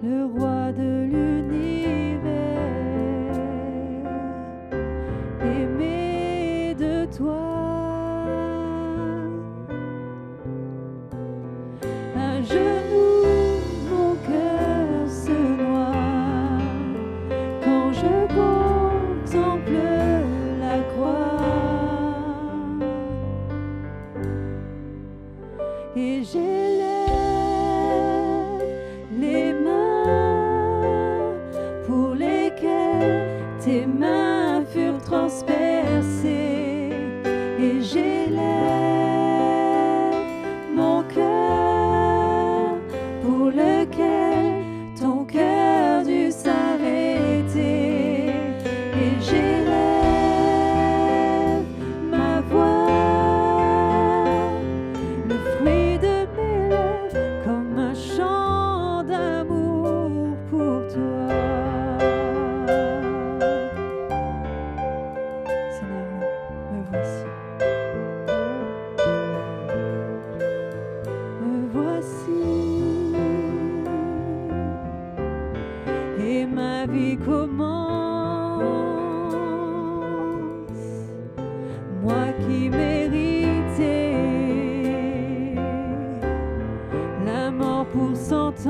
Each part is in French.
le roi de l'univers, aimé de toi. À genoux, mon cœur se noie quand je contemple la croix, et j'élève les mains pour lesquelles tes mains furent transpercées, et j'élève mon cœur pour lequel ton cœur dut s'arrêter, et j'élève ma voix, le fruit de mes lèvres, comme un chant d'amour pour toi. Seigneur, me voici. Me voici, et ma vie commence, moi qui méritais la mort pour sentence.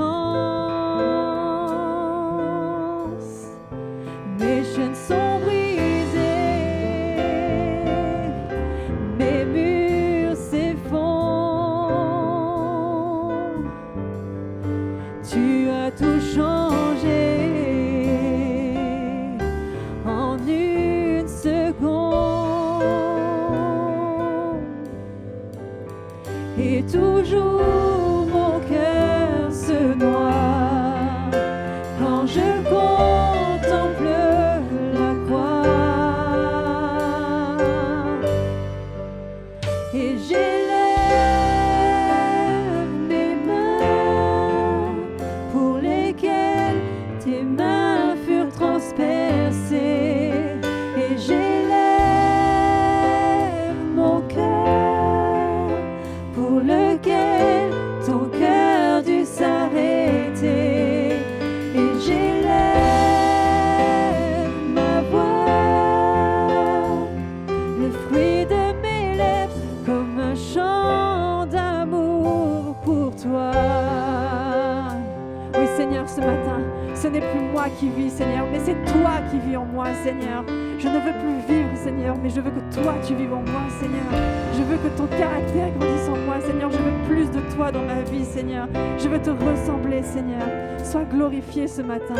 Mes chaînes sont brisées, mes murs s'effondrent. Tu as tout changé en une seconde, et toujours mon cœur se noie quand je contemple la croix, et j'élève mes mains pour lesquelles tes mains furent transpercées, et j'élève mon cœur pour lequel ton cœur dut s'arrêter, et j'élève ma voix, le fruit de mes lèvres, comme un chant d'amour pour toi. Oui, Seigneur, ce matin, ce n'est plus moi qui vis, Seigneur, mais c'est toi qui vis en moi, Seigneur. Je ne veux plus vivre, Seigneur, mais je veux que toi, tu vives en moi, Seigneur. Je veux que ton caractère grandisse en moi, Seigneur. Je veux plus de toi dans ma vie, Seigneur. Je veux te ressembler, Seigneur. Sois glorifié ce matin.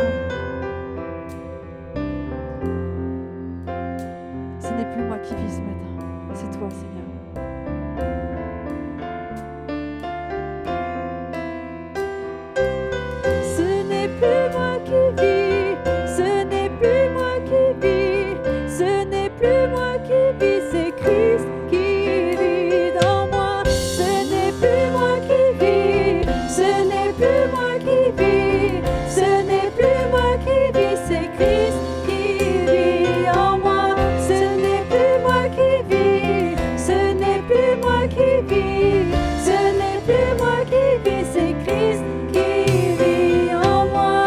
Ce n'est plus moi qui vis ce matin, c'est toi, Seigneur. Ce n'est plus moi qui vis, ce n'est plus moi qui vis, ce n'est plus moi qui vis, c'est Christ qui vit dans moi. Ce n'est plus moi qui vis, ce n'est plus moi qui vis, ce n'est plus moi qui vis, c'est Christ qui vit en moi. Ce n'est plus moi qui vis, ce n'est plus moi qui vis, ce n'est plus moi qui vis, c'est Christ qui vit en moi.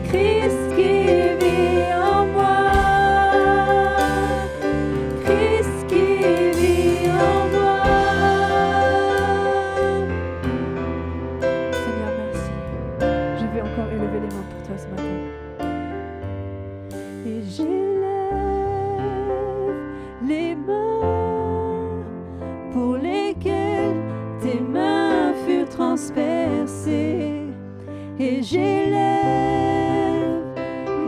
Christ qui vit en moi. Christ qui vit en moi. Seigneur, merci. Je vais encore élever les mains pour toi ce matin. Et j'élève les mains pour lesquelles tes mains furent transpercées, et j'élève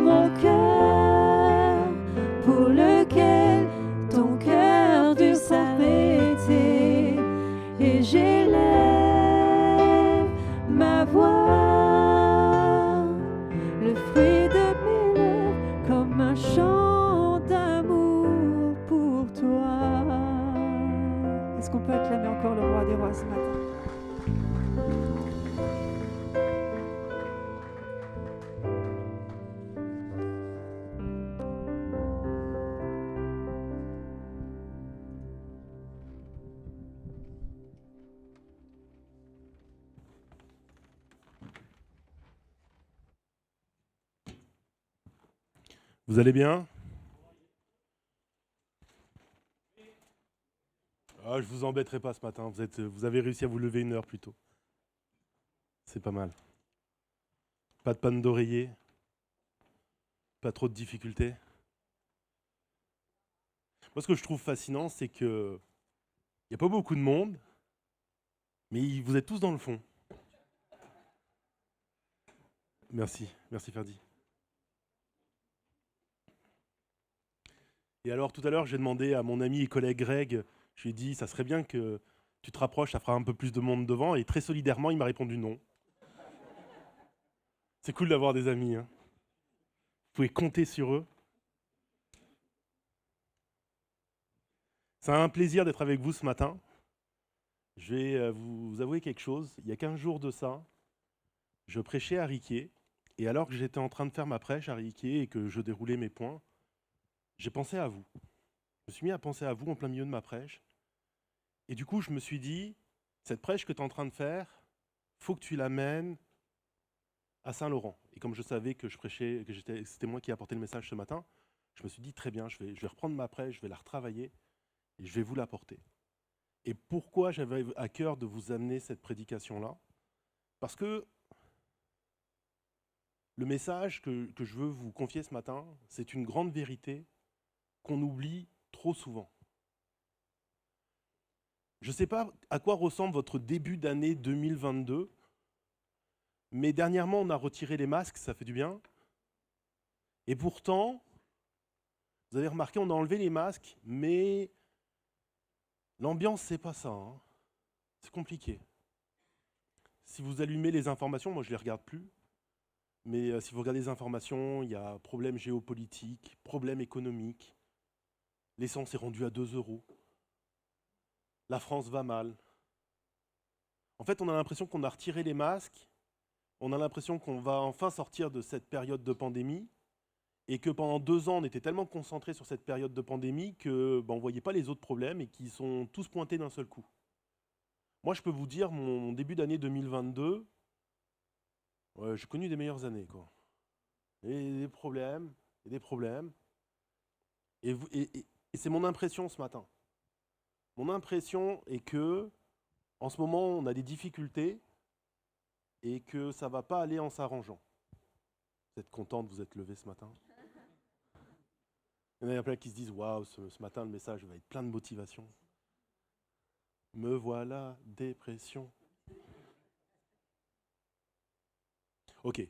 mon cœur pour lequel ton cœur dut s'arrêter, et j'élève ma voix, le fruit de mes lèvres, comme un chant d'amour pour toi. Est-ce qu'on peut acclamer encore le roi des rois ce matin? Vous allez bien? Ah, je vous embêterai pas ce matin. Vous avez réussi à vous lever 1 heure plus tôt. C'est pas mal. Pas de panne d'oreiller, pas trop de difficultés. Moi, ce que je trouve fascinant, c'est que il n'y a pas beaucoup de monde, mais vous êtes tous dans le fond. Merci, merci Ferdi. Et alors, tout à l'heure, j'ai demandé à mon ami et collègue Greg, je lui ai dit, ça serait bien que tu te rapproches, ça fera un peu plus de monde devant, et très solidairement, il m'a répondu non. C'est cool d'avoir des amis, hein. Vous pouvez compter sur eux. C'est un plaisir d'être avec vous ce matin. Je vais vous avouer quelque chose. Il y a 15 jours de ça, je prêchais à Riquier, et alors que j'étais en train de faire ma prêche à Riquier et que je déroulais mes points, j'ai pensé à vous. Je me suis mis à penser à vous en plein milieu de ma prêche. Et du coup, je me suis dit, cette prêche que tu es en train de faire, faut que tu l'amènes à Saint-Laurent. Et comme je savais que je prêchais, que c'était moi qui apportais le message ce matin, je me suis dit, très bien, je vais reprendre ma prêche, je vais la retravailler et je vais vous l'apporter. Et pourquoi j'avais à cœur de vous amener cette prédication-là? Parce que le message que je veux vous confier ce matin, c'est une grande vérité qu'on oublie trop souvent. Je ne sais pas à quoi ressemble votre début d'année 2022, mais dernièrement, on a retiré les masques, ça fait du bien. Et pourtant, vous avez remarqué, on a enlevé les masques, mais l'ambiance, c'est pas ça, hein. C'est compliqué. Si vous allumez les informations, moi je ne les regarde plus, mais si vous regardez les informations, il y a problème géopolitique, problème économique, l'essence est rendue à 2 euros, la France va mal. En fait, on a l'impression qu'on a retiré les masques, on a l'impression qu'on va enfin sortir de cette période de pandémie, et que pendant 2 ans, on était tellement concentré sur cette période de pandémie que on ne voyait pas les autres problèmes et qui sont tous pointés d'un seul coup. Moi, je peux vous dire, mon début d'année 2022, j'ai connu des meilleures années, quoi. Et des problèmes, et des problèmes. Et c'est mon impression ce matin. Mon impression est que, en ce moment, on a des difficultés et que ça ne va pas aller en s'arrangeant. Vous êtes contente, vous êtes levée ce matin? Il y en a plein qui se disent, waouh, ce matin, le message va être plein de motivation. Me voilà, dépression. Ok.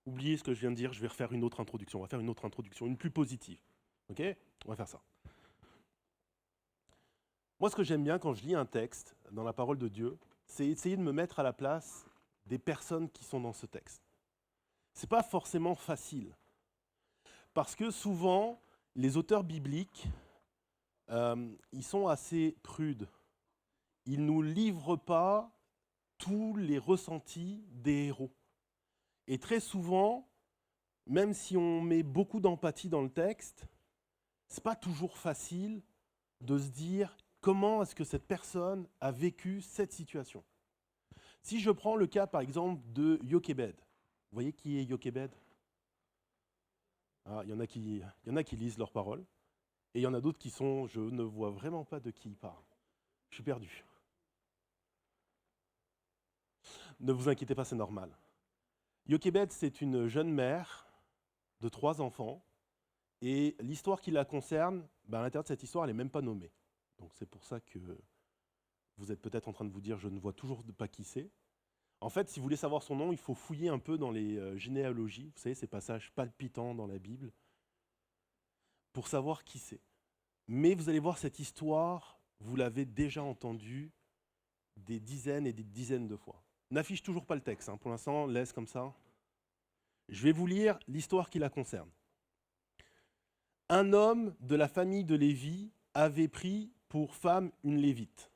Oubliez ce que je viens de dire, je vais refaire une autre introduction. On va faire une autre introduction, une plus positive. Ok? On va faire ça. Moi, ce que j'aime bien quand je lis un texte dans la parole de Dieu, c'est essayer de me mettre à la place des personnes qui sont dans ce texte. C'est pas forcément facile. Parce que souvent, les auteurs bibliques, ils sont assez prudes. Ils ne nous livrent pas tous les ressentis des héros. Et très souvent, même si on met beaucoup d'empathie dans le texte, c'est pas toujours facile de se dire comment est-ce que cette personne a vécu cette situation. Si je prends le cas par exemple de Jochebed, vous voyez qui est Jochebed? Il y en a qui lisent leurs paroles, et il y en a d'autres qui sont, je ne vois vraiment pas de qui il parle. Je suis perdu. Ne vous inquiétez pas, c'est normal. Jochebed, c'est une jeune mère de 3 enfants, et l'histoire qui la concerne, à l'intérieur de cette histoire, elle n'est même pas nommée. Donc c'est pour ça que vous êtes peut-être en train de vous dire, je ne vois toujours pas qui c'est. En fait, si vous voulez savoir son nom, il faut fouiller un peu dans les généalogies, vous savez, ces passages palpitants dans la Bible, pour savoir qui c'est. Mais vous allez voir, cette histoire, vous l'avez déjà entendue des dizaines et des dizaines de fois. N'affiche toujours pas le texte, hein. Pour l'instant, laisse comme ça. Je vais vous lire l'histoire qui la concerne. Un homme de la famille de Lévi avait pris pour femme une Lévite.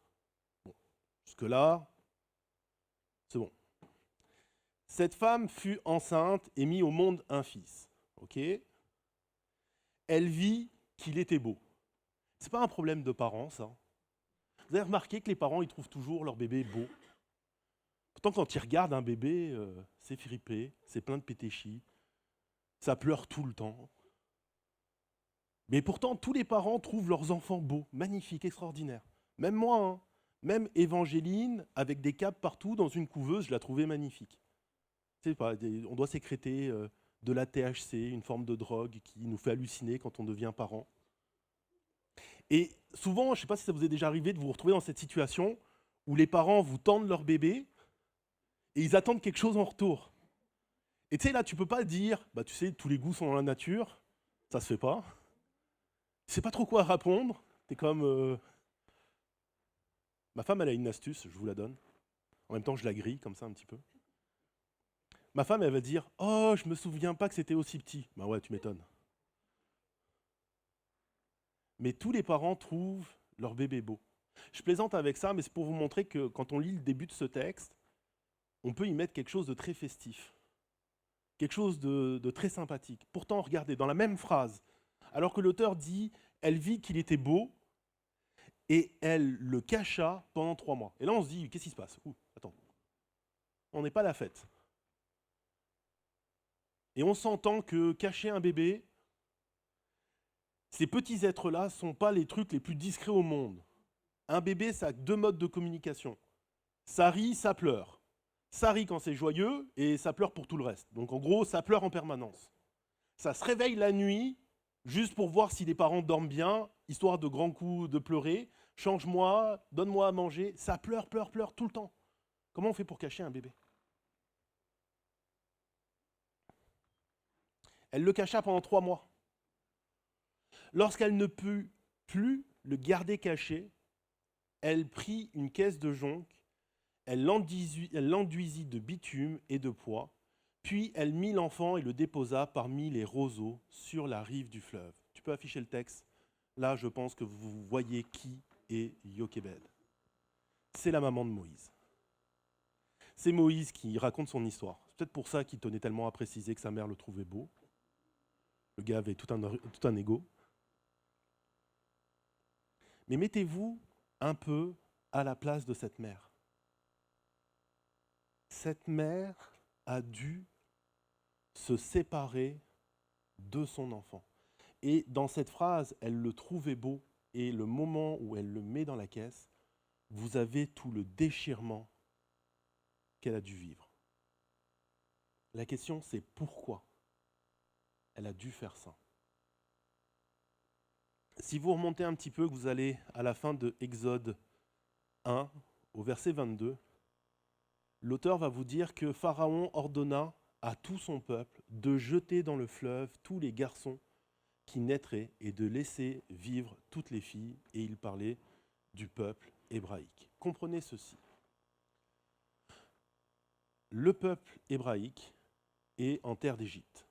Bon, jusque-là, c'est bon. Cette femme fut enceinte et mit au monde un fils. Ok. Elle vit qu'il était beau. C'est pas un problème de parents, ça. Vous avez remarqué que les parents, ils trouvent toujours leur bébé beau. Pourtant, quand ils regardent un bébé, c'est fripé, c'est plein de pétéchis, ça pleure tout le temps. Mais pourtant, tous les parents trouvent leurs enfants beaux, magnifiques, extraordinaires. Même moi, hein. Même Évangéline, avec des capes partout dans une couveuse, je la trouvais magnifique. C'est pas, on doit sécréter de la THC, une forme de drogue qui nous fait halluciner quand on devient parent. Et souvent, je ne sais pas si ça vous est déjà arrivé de vous retrouver dans cette situation où les parents vous tendent leur bébé et ils attendent quelque chose en retour. Et tu sais, là, tu peux pas dire, bah tu sais, tous les goûts sont dans la nature, ça se fait pas. Tu sais pas trop quoi répondre, t'es comme... Ma femme, elle a une astuce, je vous la donne. En même temps, je la grille comme ça un petit peu. Ma femme, elle va dire, oh, je me souviens pas que c'était aussi petit. Bah ouais, tu m'étonnes. Mais tous les parents trouvent leur bébé beau. Je plaisante avec ça, mais c'est pour vous montrer que quand on lit le début de ce texte, on peut y mettre quelque chose de très festif, quelque chose de très sympathique. Pourtant, regardez, dans la même phrase, alors que l'auteur dit « Elle vit qu'il était beau et elle le cacha pendant 3 mois ». Et là, on se dit « Qu'est-ce qui se passe ?» Attends, on n'est pas à la fête. Et on s'entend que cacher un bébé, ces petits êtres-là ne sont pas les trucs les plus discrets au monde. Un bébé, ça a 2 modes de communication. Ça rit, ça pleure. Ça rit quand c'est joyeux et ça pleure pour tout le reste. Donc en gros, ça pleure en permanence. Ça se réveille la nuit juste pour voir si les parents dorment bien, histoire de grands coups de pleurer. Change-moi, donne-moi à manger. Ça pleure, pleure, pleure tout le temps. Comment on fait pour cacher un bébé? Elle le cacha pendant 3 mois. Lorsqu'elle ne put plus le garder caché, elle prit une caisse de jonc, elle l'enduisit de bitume et de pois, puis elle mit l'enfant et le déposa parmi les roseaux sur la rive du fleuve. Tu peux afficher le texte. Là, je pense que vous voyez qui est Jochebed. C'est la maman de Moïse. C'est Moïse qui raconte son histoire. C'est peut-être pour ça qu'il tenait tellement à préciser que sa mère le trouvait beau. Le gars avait tout un ego. Mais mettez-vous un peu à la place de cette mère. Cette mère a dû se séparer de son enfant. Et dans cette phrase, elle le trouvait beau, et le moment où elle le met dans la caisse, vous avez tout le déchirement qu'elle a dû vivre. La question, c'est pourquoi elle a dû faire ça. Si vous remontez un petit peu, que vous allez à la fin de Exode 1, au verset 22, l'auteur va vous dire que Pharaon ordonna à tout son peuple de jeter dans le fleuve tous les garçons qui naîtraient et de laisser vivre toutes les filles, et il parlait du peuple hébraïque. Comprenez ceci. Le peuple hébraïque est en terre d'Égypte.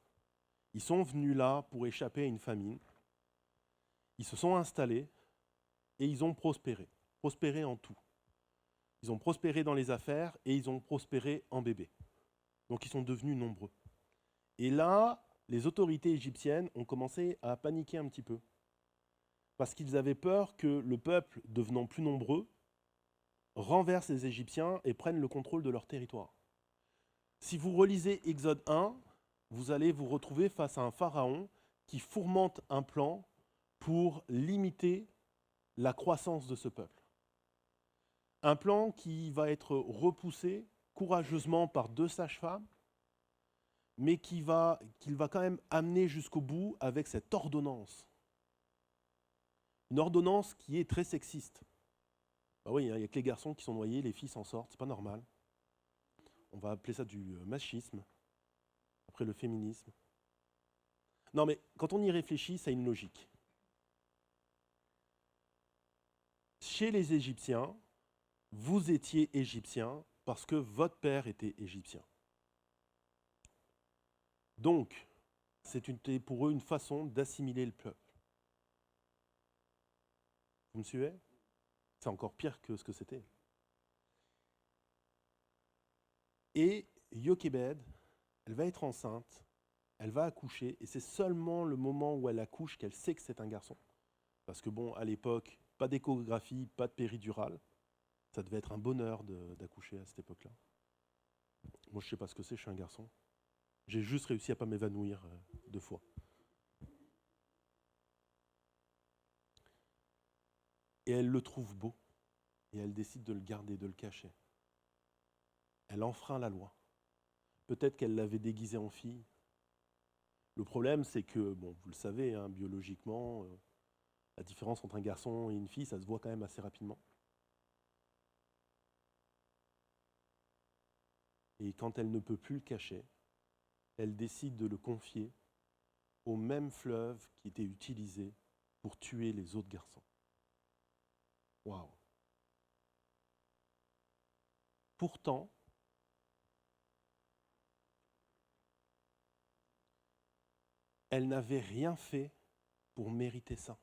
Ils sont venus là pour échapper à une famine. Ils se sont installés et ils ont prospéré. Prospéré en tout. Ils ont prospéré dans les affaires et ils ont prospéré en bébés. Donc ils sont devenus nombreux. Et là, les autorités égyptiennes ont commencé à paniquer un petit peu. Parce qu'ils avaient peur que le peuple, devenant plus nombreux, renverse les Égyptiens et prenne le contrôle de leur territoire. Si vous relisez Exode 1, vous allez vous retrouver face à un pharaon qui fourmente un plan pour limiter la croissance de ce peuple. Un plan qui va être repoussé courageusement par 2 sages-femmes, mais qu'il va quand même amener jusqu'au bout avec cette ordonnance. Une ordonnance qui est très sexiste. Ben oui, il n'y a que les garçons qui sont noyés, les filles s'en sortent, c'est pas normal. On va appeler ça du machisme, après le féminisme. Non mais quand on y réfléchit, ça a une logique. Chez les Égyptiens, vous étiez Égyptiens parce que votre père était Égyptien. Donc, c'était pour eux une façon d'assimiler le peuple. Vous me suivez? C'est encore pire que ce que c'était. Et Jochebed, elle va être enceinte, elle va accoucher, et c'est seulement le moment où elle accouche qu'elle sait que c'est un garçon. Parce que bon, à l'époque, pas d'échographie, pas de péridurale. Ça devait être un bonheur d'accoucher à cette époque-là. Moi, je ne sais pas ce que c'est, je suis un garçon. J'ai juste réussi à ne pas m'évanouir 2 fois. Et elle le trouve beau. Et elle décide de le garder, de le cacher. Elle enfreint la loi. Peut-être qu'elle l'avait déguisé en fille. Le problème, c'est que, bon, vous le savez, hein, biologiquement, la différence entre un garçon et une fille, ça se voit quand même assez rapidement. Et quand elle ne peut plus le cacher, elle décide de le confier au même fleuve qui était utilisé pour tuer les autres garçons. Waouh! Pourtant, elle n'avait rien fait pour mériter ça.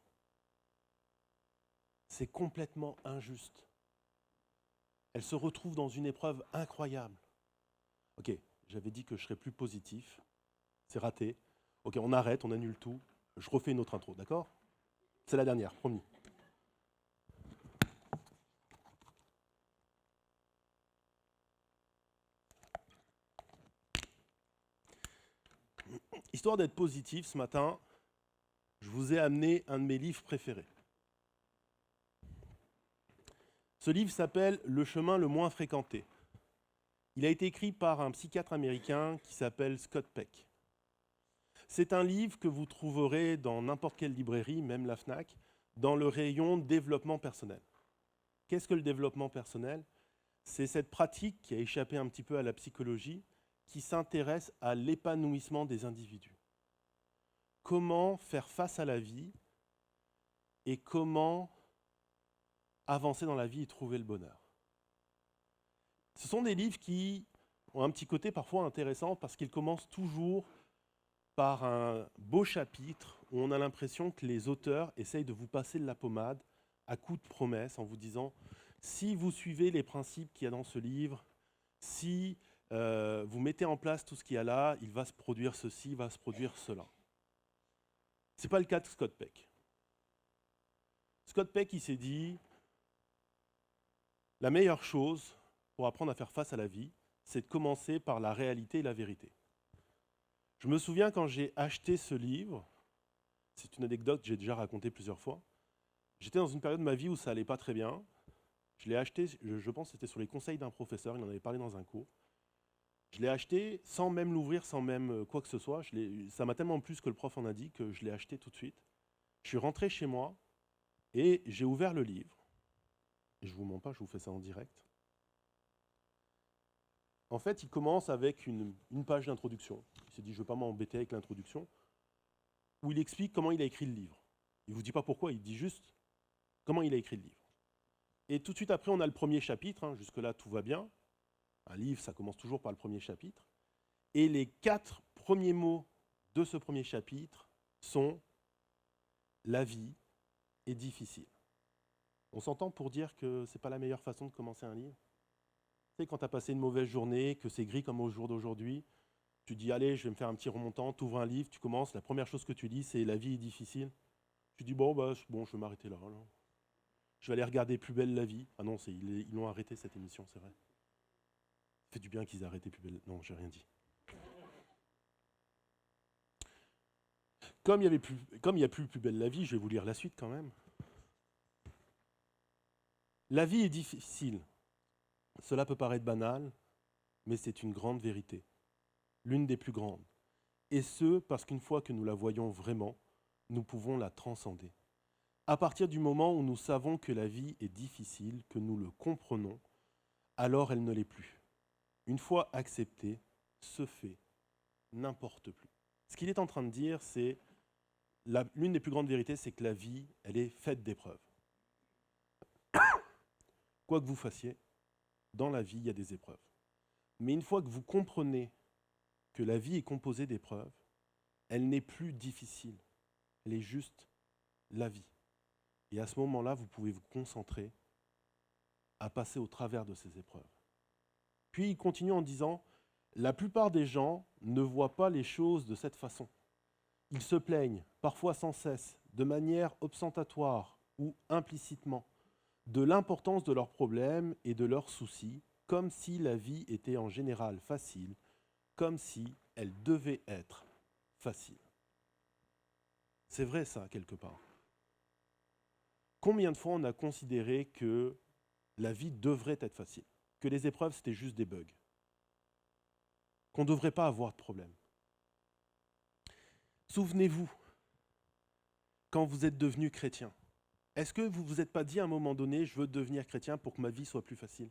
C'est complètement injuste. Elle se retrouve dans une épreuve incroyable. Ok, j'avais dit que je serais plus positif. C'est raté. Ok, on arrête, on annule tout. Je refais une autre intro, d'accord? C'est la dernière, promis. Histoire d'être positif, ce matin, je vous ai amené un de mes livres préférés. Ce livre s'appelle « Le chemin le moins fréquenté ». Il a été écrit par un psychiatre américain qui s'appelle Scott Peck. C'est un livre que vous trouverez dans n'importe quelle librairie, même la Fnac, dans le rayon développement personnel. Qu'est-ce que le développement personnel? C'est cette pratique qui a échappé un petit peu à la psychologie, qui s'intéresse à l'épanouissement des individus. Comment faire face à la vie et comment avancer dans la vie et trouver le bonheur. Ce sont des livres qui ont un petit côté parfois intéressant parce qu'ils commencent toujours par un beau chapitre où on a l'impression que les auteurs essayent de vous passer de la pommade à coups de promesses en vous disant « si vous suivez les principes qu'il y a dans ce livre, si vous mettez en place tout ce qu'il y a là, il va se produire ceci, il va se produire cela. » Ce n'est pas le cas de Scott Peck. Scott Peck, il s'est dit « la meilleure chose pour apprendre à faire face à la vie, c'est de commencer par la réalité et la vérité. » Je me souviens quand j'ai acheté ce livre, c'est une anecdote que j'ai déjà racontée plusieurs fois, j'étais dans une période de ma vie où ça allait pas très bien. Je l'ai acheté, je pense que c'était sur les conseils d'un professeur, il en avait parlé dans un cours. Je l'ai acheté sans même l'ouvrir, sans même quoi que ce soit. Ça m'a tellement plu ce que le prof en a dit que je l'ai acheté tout de suite. Je suis rentré chez moi et j'ai ouvert le livre. Et je ne vous mens pas, je vous fais ça en direct. En fait, il commence avec une page d'introduction. Il s'est dit, je ne veux pas m'embêter avec l'introduction, où il explique comment il a écrit le livre. Il ne vous dit pas pourquoi, il dit juste comment il a écrit le livre. Et tout de suite après, on a le premier chapitre, hein, jusque-là tout va bien. Un livre, ça commence toujours par le premier chapitre. Et les 4 premiers mots de ce premier chapitre sont « La vie est difficile ». On s'entend pour dire que ce n'est pas la meilleure façon de commencer un livre. Tu sais, quand tu as passé une mauvaise journée, que c'est gris comme au jour d'aujourd'hui, tu dis « Allez, je vais me faire un petit remontant », tu ouvres un livre, tu commences, la première chose que tu dis, c'est « La vie est difficile ». Tu dis « Bon, je vais m'arrêter là. Je vais aller regarder Plus belle la vie ». Ah non, ils l'ont arrêté cette émission, c'est vrai. Ça fait du bien qu'ils aient arrêté Plus belle. Non, j'ai rien dit. Comme il n'y a plus Plus belle la vie, je vais vous lire la suite quand même. La vie est difficile. Cela peut paraître banal, mais c'est une grande vérité. L'une des plus grandes. Et ce, parce qu'une fois que nous la voyons vraiment, nous pouvons la transcender. À partir du moment où nous savons que la vie est difficile, que nous le comprenons, alors elle ne l'est plus. Une fois acceptée, ce fait n'importe plus. Ce qu'il est en train de dire, c'est l'une des plus grandes vérités, c'est que la vie, elle est faite d'épreuves. Quoi que vous fassiez, dans la vie, il y a des épreuves. Mais une fois que vous comprenez que la vie est composée d'épreuves, elle n'est plus difficile. Elle est juste la vie. Et à ce moment-là, vous pouvez vous concentrer à passer au travers de ces épreuves. Puis il continue en disant « La plupart des gens ne voient pas les choses de cette façon. Ils se plaignent, parfois sans cesse, de manière ostentatoire ou implicitement, de l'importance de leurs problèmes et de leurs soucis, comme si la vie était en général facile, comme si elle devait être facile. » C'est vrai ça, quelque part. Combien de fois on a considéré que la vie devrait être facile, que les épreuves c'était juste des bugs, qu'on ne devrait pas avoir de problème. Souvenez-vous, quand vous êtes devenu chrétien, est-ce que vous ne vous êtes pas dit à un moment donné, je veux devenir chrétien pour que ma vie soit plus facile?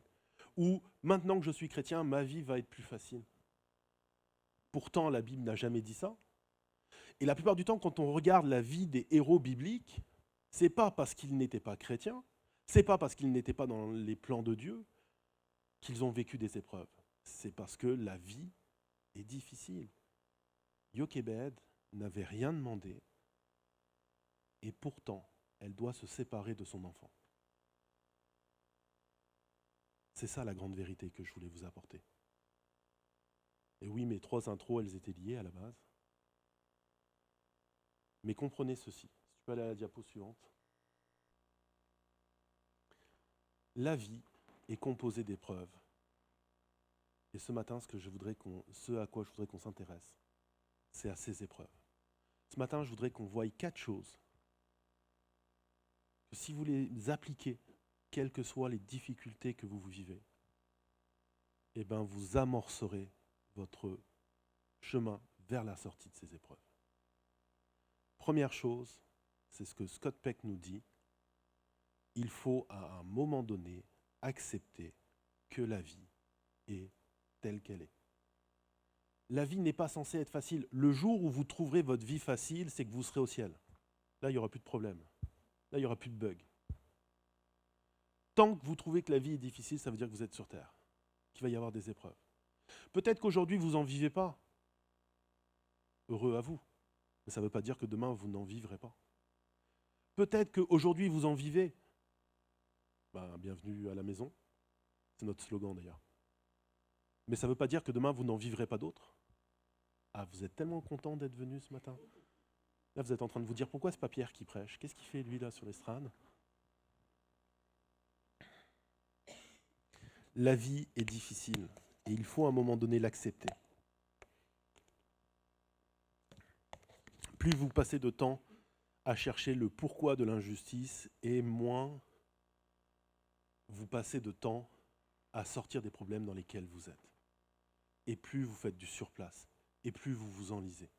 Ou maintenant que je suis chrétien, ma vie va être plus facile? Pourtant, la Bible n'a jamais dit ça. Et la plupart du temps, quand on regarde la vie des héros bibliques, c'est pas parce qu'ils n'étaient pas chrétiens, c'est pas parce qu'ils n'étaient pas dans les plans de Dieu qu'ils ont vécu des épreuves. C'est parce que la vie est difficile. Jochebed n'avait rien demandé et pourtant, elle doit se séparer de son enfant. C'est ça la grande vérité que je voulais vous apporter. Et oui, mes 3 intros, elles étaient liées à la base. Mais comprenez ceci. Si tu peux aller à la diapo suivante. La vie est composée d'épreuves. Et ce matin, ce à quoi je voudrais qu'on s'intéresse, c'est à ces épreuves. Ce matin, je voudrais qu'on voie 4 choses. Que si vous les appliquez, quelles que soient les difficultés que vous vivez, eh bien, vous amorcerez votre chemin vers la sortie de ces épreuves. Première chose, c'est ce que Scott Peck nous dit, il faut à un moment donné accepter que la vie est telle qu'elle est. La vie n'est pas censée être facile. Le jour où vous trouverez votre vie facile, c'est que vous serez au ciel. Là, il n'y aura plus de problème. Là, il n'y aura plus de bugs. Tant que vous trouvez que la vie est difficile, ça veut dire que vous êtes sur Terre, qu'il va y avoir des épreuves. Peut-être qu'aujourd'hui, vous n'en vivez pas. Heureux à vous. Mais ça ne veut pas dire que demain, vous n'en vivrez pas. Peut-être qu'aujourd'hui, vous en vivez. Bienvenue à la maison. C'est notre slogan d'ailleurs. Mais ça ne veut pas dire que demain, vous n'en vivrez pas d'autres. Ah, vous êtes tellement content d'être venu ce matin. Là, vous êtes en train de vous dire, pourquoi c'est pas Pierre qui prêche? Qu'est-ce qu'il fait, lui, là, sur l'estrade? La vie est difficile et il faut à un moment donné l'accepter. Plus vous passez de temps à chercher le pourquoi de l'injustice et moins vous passez de temps à sortir des problèmes dans lesquels vous êtes. Et plus vous faites du surplace, et plus vous vous enlisez.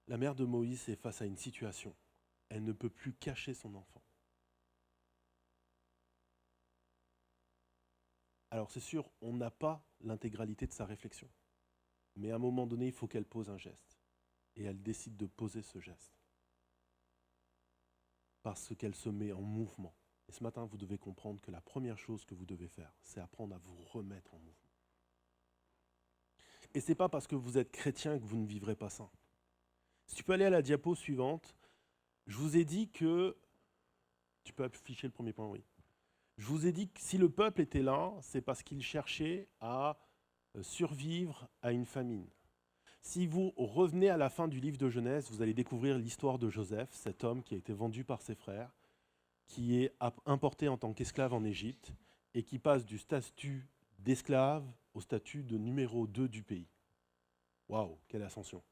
La mère de Moïse est face à une situation. Elle ne peut plus cacher son enfant. Alors c'est sûr, on n'a pas l'intégralité de sa réflexion. Mais à un moment donné, il faut qu'elle pose un geste. Et elle décide de poser ce geste. Parce qu'elle se met en mouvement. Et ce matin, vous devez comprendre que la première chose que vous devez faire, c'est apprendre à vous remettre en mouvement. Et ce n'est pas parce que vous êtes chrétien que vous ne vivrez pas ça. Si tu peux aller à la diapo suivante, je vous ai dit que... Tu peux afficher le premier point, oui. Je vous ai dit que si le peuple était là, c'est parce qu'il cherchait à survivre à une famine. Si vous revenez à la fin du livre de Genèse, vous allez découvrir l'histoire de Joseph, cet homme qui a été vendu par ses frères, qui est importé en tant qu'esclave en Égypte et qui passe du statut d'esclave au statut de numéro 2 du pays. Waouh, quelle ascension!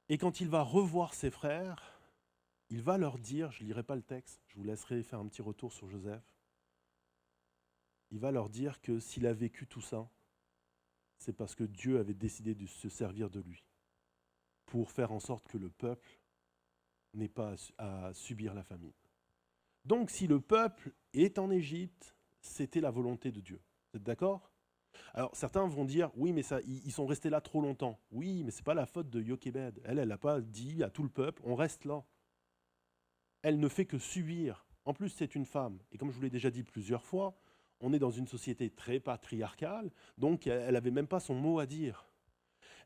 Et quand il va revoir ses frères, il va leur dire, je ne lirai pas le texte, je vous laisserai faire un petit retour sur Joseph, il va leur dire que s'il a vécu tout ça, c'est parce que Dieu avait décidé de se servir de lui pour faire en sorte que le peuple n'ait pas à subir la famine. Donc si le peuple est en Égypte, c'était la volonté de Dieu. Vous êtes d'accord? Alors certains vont dire, oui mais ça, ils sont restés là trop longtemps. Oui, mais ce n'est pas la faute de Jochebed. Elle n'a pas dit à tout le peuple, on reste là. Elle ne fait que subir. En plus, c'est une femme. Et comme je vous l'ai déjà dit plusieurs fois, on est dans une société très patriarcale, donc elle n'avait même pas son mot à dire.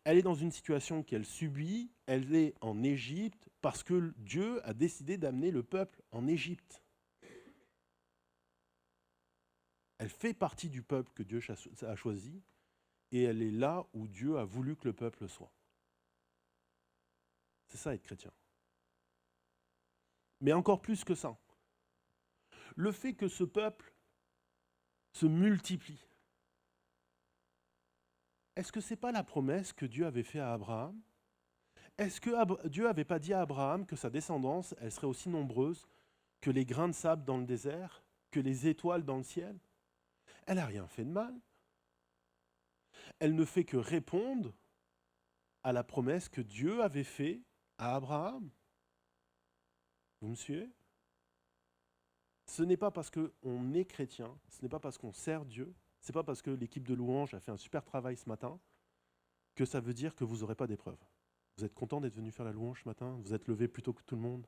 Elle est dans une situation qu'elle subit, elle est en Égypte parce que Dieu a décidé d'amener le peuple en Égypte. Elle fait partie du peuple que Dieu a choisi et elle est là où Dieu a voulu que le peuple soit. C'est ça être chrétien. Mais encore plus que ça, le fait que ce peuple se multiplie, est-ce que ce n'est pas la promesse que Dieu avait faite à Abraham? Est-ce que Dieu n'avait pas dit à Abraham que sa descendance, elle serait aussi nombreuse que les grains de sable dans le désert, que les étoiles dans le ciel? Elle n'a rien fait de mal. Elle ne fait que répondre à la promesse que Dieu avait faite à Abraham. Vous me suivez? Ce n'est pas parce qu'on est chrétien, ce n'est pas parce qu'on sert Dieu, ce n'est pas parce que l'équipe de louange a fait un super travail ce matin que ça veut dire que vous n'aurez pas d'épreuve. Vous êtes content d'être venu faire la louange ce matin? Vous êtes levé plus tôt que tout le monde?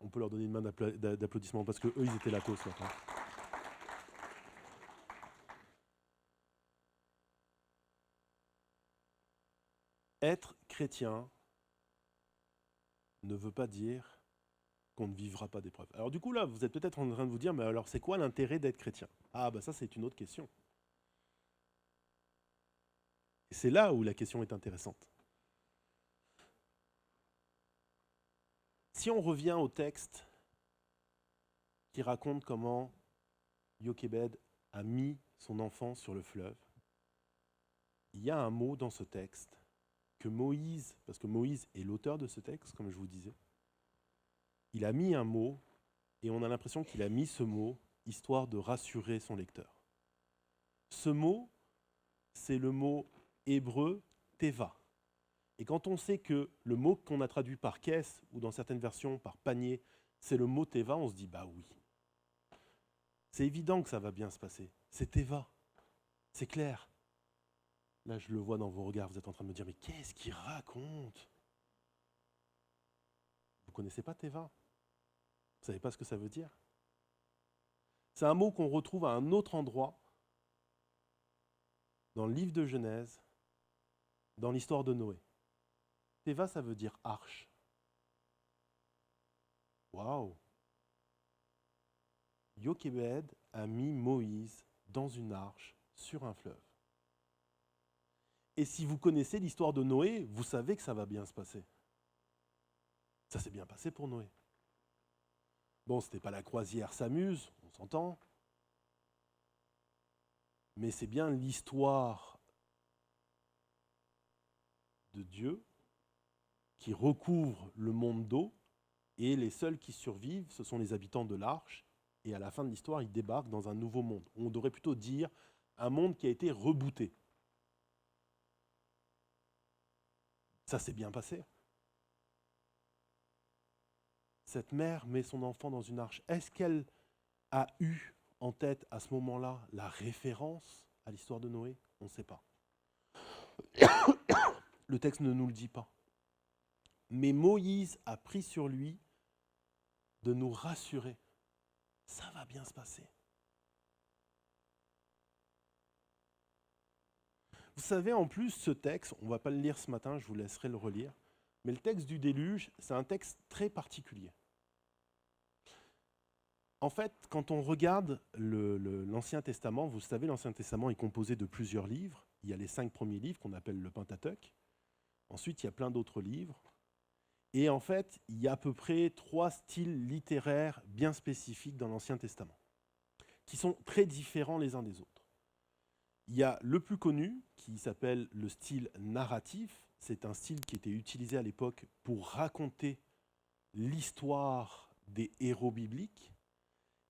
On peut leur donner une main d'applaudissement parce qu'eux, ils étaient là tôt ce matin. Être chrétien ne veut pas dire qu'on ne vivra pas d'épreuves. Alors du coup là, vous êtes peut-être en train de vous dire, mais alors c'est quoi l'intérêt d'être chrétien? Ah bah ça c'est une autre question. Et c'est là où la question est intéressante. Si on revient au texte qui raconte comment Jochebed a mis son enfant sur le fleuve, il y a un mot dans ce texte que Moïse, parce que Moïse est l'auteur de ce texte, comme je vous disais, il a mis un mot, et on a l'impression qu'il a mis ce mot, histoire de rassurer son lecteur. Ce mot, c'est le mot hébreu teva. Et quand on sait que le mot qu'on a traduit par caisse, ou dans certaines versions par panier, c'est le mot teva, on se dit bah oui. C'est évident que ça va bien se passer. C'est teva. C'est clair. Là, je le vois dans vos regards, vous êtes en train de me dire mais qu'est-ce qu'il raconte? Vous connaissez pas teva? Vous savez pas ce que ça veut dire? C'est un mot qu'on retrouve à un autre endroit dans le livre de Genèse, dans l'histoire de Noé. Teva, ça veut dire arche. Waouh! Jochebed a mis Moïse dans une arche sur un fleuve. Et si vous connaissez l'histoire de Noé, vous savez que ça va bien se passer. Ça s'est bien passé pour Noé. Bon, c'était pas la croisière s'amuse, on s'entend. Mais c'est bien l'histoire de Dieu qui recouvre le monde d'eau, et les seuls qui survivent, ce sont les habitants de l'arche, et à la fin de l'histoire, ils débarquent dans un nouveau monde. On devrait plutôt dire un monde qui a été rebooté. Ça s'est bien passé. Cette mère met son enfant dans une arche. Est-ce qu'elle a eu en tête à ce moment-là la référence à l'histoire de Noé? On ne sait pas. Le texte ne nous le dit pas. Mais Moïse a pris sur lui de nous rassurer. Ça va bien se passer. Vous savez, en plus, ce texte, on ne va pas le lire ce matin, je vous laisserai le relire, mais le texte du déluge, c'est un texte très particulier. En fait, quand on regarde l'Ancien Testament, vous savez, l'Ancien Testament est composé de plusieurs livres. Il y a les 5 premiers livres qu'on appelle le Pentateuque. Ensuite, il y a plein d'autres livres. Et en fait, il y a à peu près 3 styles littéraires bien spécifiques dans l'Ancien Testament, qui sont très différents les uns des autres. Il y a le plus connu, qui s'appelle le style narratif. C'est un style qui était utilisé à l'époque pour raconter l'histoire des héros bibliques.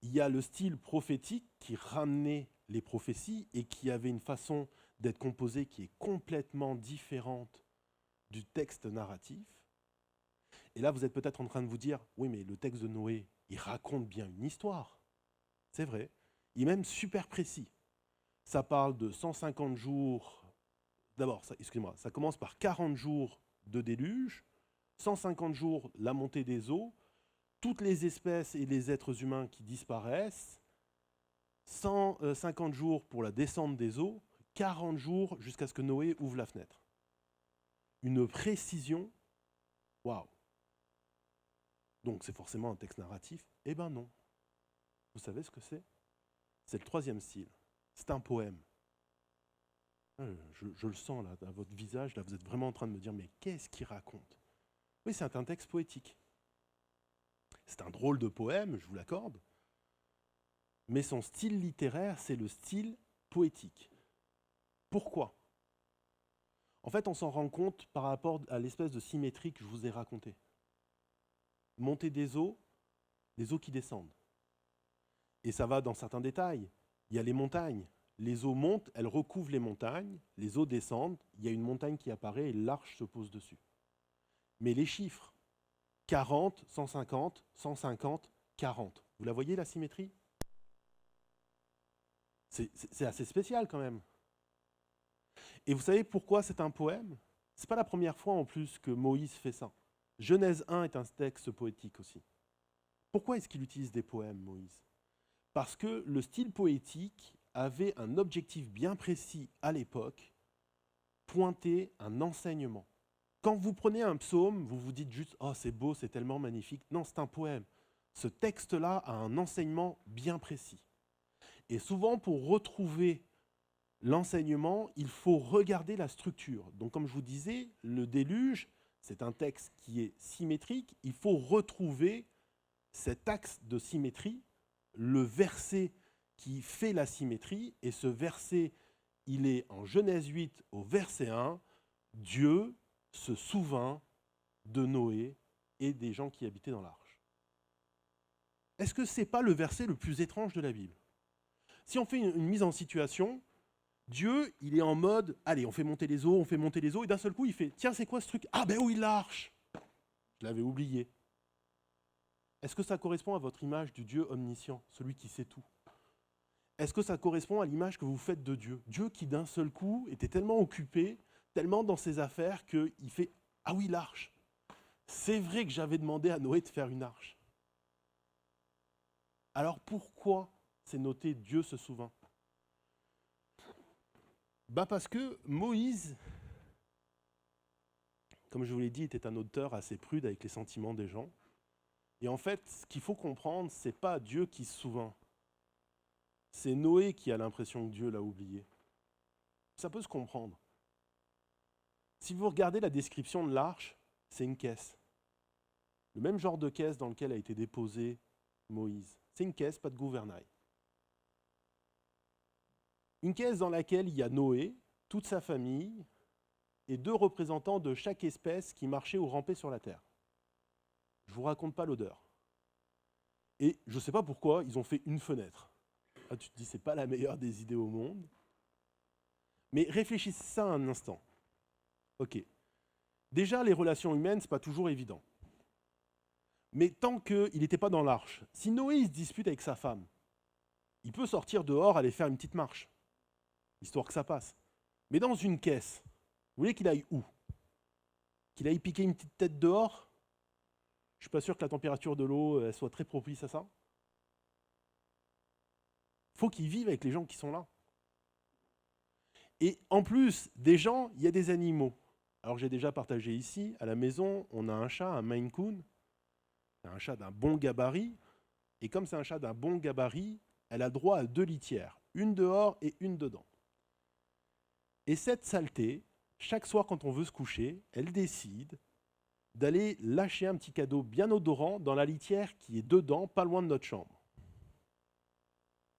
Il y a le style prophétique qui ramenait les prophéties et qui avait une façon d'être composée qui est complètement différente du texte narratif. Et là, vous êtes peut-être en train de vous dire, oui, mais le texte de Noé, il raconte bien une histoire. C'est vrai. Il est même super précis. Ça parle de 150 jours. D'abord, excusez-moi, ça commence par 40 jours de déluge, 150 jours la montée des eaux, toutes les espèces et les êtres humains qui disparaissent, 150 jours pour la descente des eaux, 40 jours jusqu'à ce que Noé ouvre la fenêtre. Une précision, waouh! Donc c'est forcément un texte narratif? Eh ben non. Vous savez ce que c'est? C'est le 3e style. C'est un poème. Je le sens là, à votre visage, là, vous êtes vraiment en train de me dire, mais qu'est-ce qu'il raconte? Oui, c'est un texte poétique. C'est un drôle de poème, je vous l'accorde. Mais son style littéraire, c'est le style poétique. Pourquoi? En fait, on s'en rend compte par rapport à l'espèce de symétrie que je vous ai racontée. Montée des eaux, les eaux qui descendent. Et ça va dans certains détails. Il y a les montagnes. Les eaux montent, elles recouvrent les montagnes, les eaux descendent, il y a une montagne qui apparaît et l'arche se pose dessus. Mais les chiffres, 40, 150, 150, 40. Vous la voyez, la symétrie ? C'est assez spécial quand même. Et vous savez pourquoi c'est un poème ? C'est pas la première fois en plus que Moïse fait ça. Genèse 1 est un texte poétique aussi. Pourquoi est-ce qu'il utilise des poèmes, Moïse ? Parce que le style poétique avait un objectif bien précis à l'époque, pointer un enseignement. Quand vous prenez un psaume, vous vous dites juste « Oh, c'est beau, c'est tellement magnifique ». Non, c'est un poème. Ce texte-là a un enseignement bien précis. Et souvent, pour retrouver l'enseignement, il faut regarder la structure. Donc, comme je vous disais, le déluge, c'est un texte qui est symétrique. Il faut retrouver cet axe de symétrie, le verset qui fait la symétrie. Et ce verset, il est en Genèse 8 au verset 1. Dieu se souvint de Noé et des gens qui habitaient dans l'arche. Est-ce que ce n'est pas le verset le plus étrange de la Bible ? Si on fait une mise en situation, Dieu, il est en mode, allez, on fait monter les eaux, et d'un seul coup, il fait, tiens, c'est quoi ce truc ? Ah ben oui, l'arche ! Je l'avais oublié. Est-ce que ça correspond à votre image du Dieu omniscient, celui qui sait tout ? Est-ce que ça correspond à l'image que vous faites de Dieu ? Dieu qui, d'un seul coup, était tellement occupé, tellement dans ses affaires, qu'il fait, ah oui, l'arche. C'est vrai que j'avais demandé à Noé de faire une arche. Alors pourquoi c'est noté Dieu se souvint ? Parce que Moïse, comme je vous l'ai dit, était un auteur assez prude avec les sentiments des gens. Et en fait, ce qu'il faut comprendre, ce n'est pas Dieu qui se souvint. C'est Noé qui a l'impression que Dieu l'a oublié. Ça peut se comprendre. Si vous regardez la description de l'arche, c'est une caisse. Le même genre de caisse dans lequel a été déposé Moïse. C'est une caisse, pas de gouvernail. Une caisse dans laquelle il y a Noé, toute sa famille, et 2 représentants de chaque espèce qui marchaient ou rampaient sur la terre. Je ne vous raconte pas l'odeur. Et je ne sais pas pourquoi, ils ont fait une fenêtre. Ah, tu te dis, c'est pas la meilleure des idées au monde. Mais réfléchissez ça un instant. Ok. Déjà, les relations humaines, ce n'est pas toujours évident. Mais tant qu'il n'était pas dans l'arche, si Noé il se dispute avec sa femme, il peut sortir dehors, aller faire une petite marche, histoire que ça passe. Mais dans une caisse, vous voulez qu'il aille où ? Qu'il aille piquer une petite tête dehors ? Je ne suis pas sûr que la température de l'eau soit très propice à ça. Il faut qu'il vive avec les gens qui sont là. Et en plus des gens, il y a des animaux. Alors j'ai déjà partagé ici, à la maison, on a un chat, un Maine Coon, un chat d'un bon gabarit. Et comme c'est un chat d'un bon gabarit, elle a droit à 2 litières, une dehors et une dedans. Et cette saleté, chaque soir quand on veut se coucher, elle décide d'aller lâcher un petit cadeau bien odorant dans la litière qui est dedans, pas loin de notre chambre.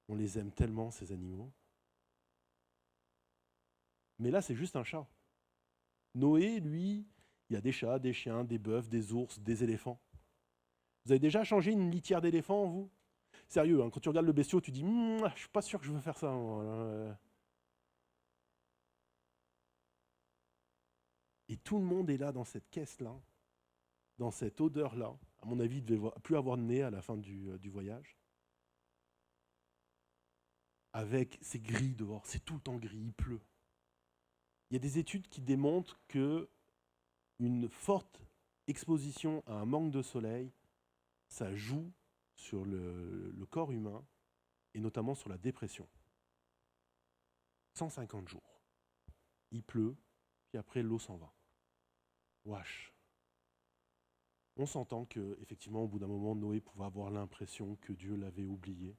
On les aime tellement, ces animaux. Mais là, c'est juste un chat. Noé, lui, il y a des chats, des chiens, des bœufs, des ours, des éléphants. Vous avez déjà changé une litière d'éléphant, vous ? Sérieux, hein, quand tu regardes le bestiau, tu dis « je ne suis pas sûr que je veux faire ça. » Et tout le monde est là dans cette caisse-là, dans cette odeur-là. À mon avis, il ne devait plus avoir de nez à la fin du voyage. Avec ces gris dehors, c'est tout le temps gris, il pleut. Il y a des études qui démontrent qu'une forte exposition à un manque de soleil, ça joue sur le corps humain et notamment sur la dépression. 150 jours. Il pleut, puis après l'eau s'en va. Wesh. On s'entend qu'effectivement, au bout d'un moment, Noé pouvait avoir l'impression que Dieu l'avait oublié.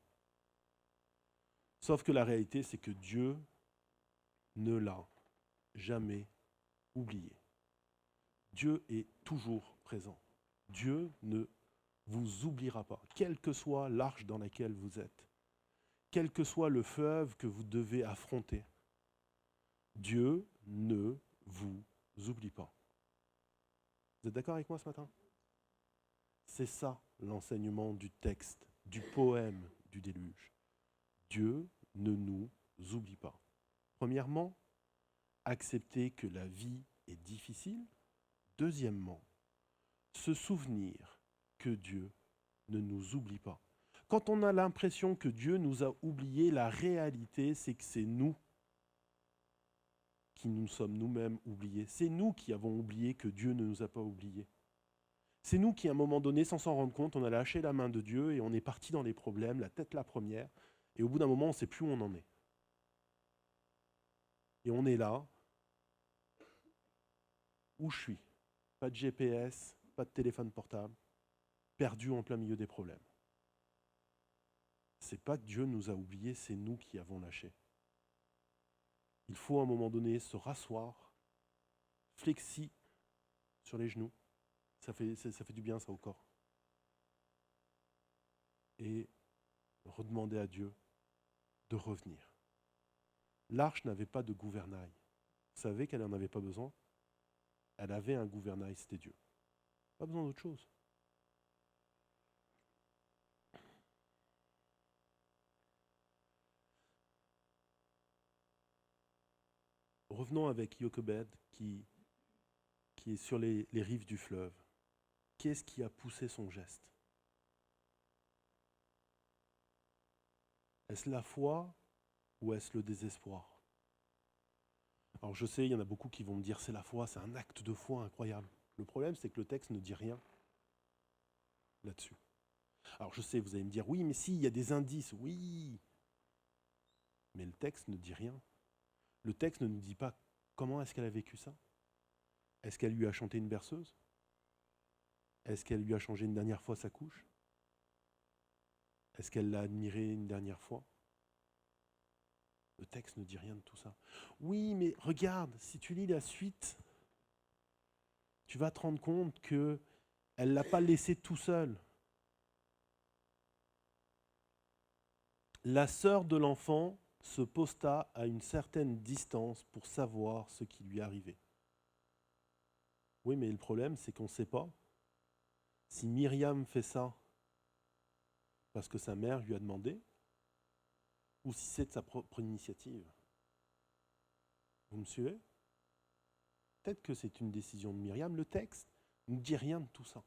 Sauf que la réalité, c'est que Dieu ne l'a jamais oublié. Dieu est toujours présent. Dieu ne vous oubliera pas, quelle que soit l'arche dans laquelle vous êtes, quel que soit le fleuve que vous devez affronter. Dieu ne vous oublie pas. Vous êtes d'accord avec moi ce matin? C'est ça l'enseignement du texte, du poème du déluge. Dieu ne nous oublie pas. Premièrement, accepter que la vie est difficile. Deuxièmement, se souvenir que Dieu ne nous oublie pas. Quand on a l'impression que Dieu nous a oubliés, la réalité, c'est que c'est nous qui nous sommes nous-mêmes oubliés. C'est nous qui avons oublié que Dieu ne nous a pas oubliés. C'est nous qui, à un moment donné, sans s'en rendre compte, on a lâché la main de Dieu et on est parti dans les problèmes, la tête la première, et au bout d'un moment, on ne sait plus où on en est. Et on est là, où je suis. Pas de GPS, pas de téléphone portable, perdu en plein milieu des problèmes. C'est pas que Dieu nous a oubliés, c'est nous qui avons lâché. Il faut à un moment donné se rasseoir, flexi sur les genoux. Ça fait du bien ça au corps. Et redemander à Dieu de revenir. L'arche n'avait pas de gouvernail. Vous savez qu'elle n'en avait pas besoin? Elle avait un gouvernail, c'était Dieu. Pas besoin d'autre chose. Revenons avec Jochebed qui est sur les rives du fleuve. Qu'est-ce qui a poussé son geste? Est-ce la foi ou est-ce le désespoir? Alors je sais, il y en a beaucoup qui vont me dire c'est la foi, c'est un acte de foi incroyable. Le problème, c'est que le texte ne dit rien là-dessus. Alors je sais, vous allez me dire oui, mais si, il y a des indices, oui. Mais le texte ne dit rien. Le texte ne nous dit pas comment est-ce qu'elle a vécu ça. Est-ce qu'elle lui a chanté une berceuse? Est-ce qu'elle lui a changé une dernière fois sa couche? Est-ce qu'elle l'a admiré une dernière fois? Le texte ne dit rien de tout ça. Oui, mais regarde, si tu lis la suite, tu vas te rendre compte qu'elle ne l'a pas laissé tout seul. La sœur de l'enfant se posta à une certaine distance pour savoir ce qui lui arrivait. Oui, mais le problème, c'est qu'on ne sait pas si Myriam fait ça parce que sa mère lui a demandé, ou si c'est de sa propre initiative. Vous me suivez? Peut-être que c'est une décision de Myriam. Le texte ne dit rien de tout ça.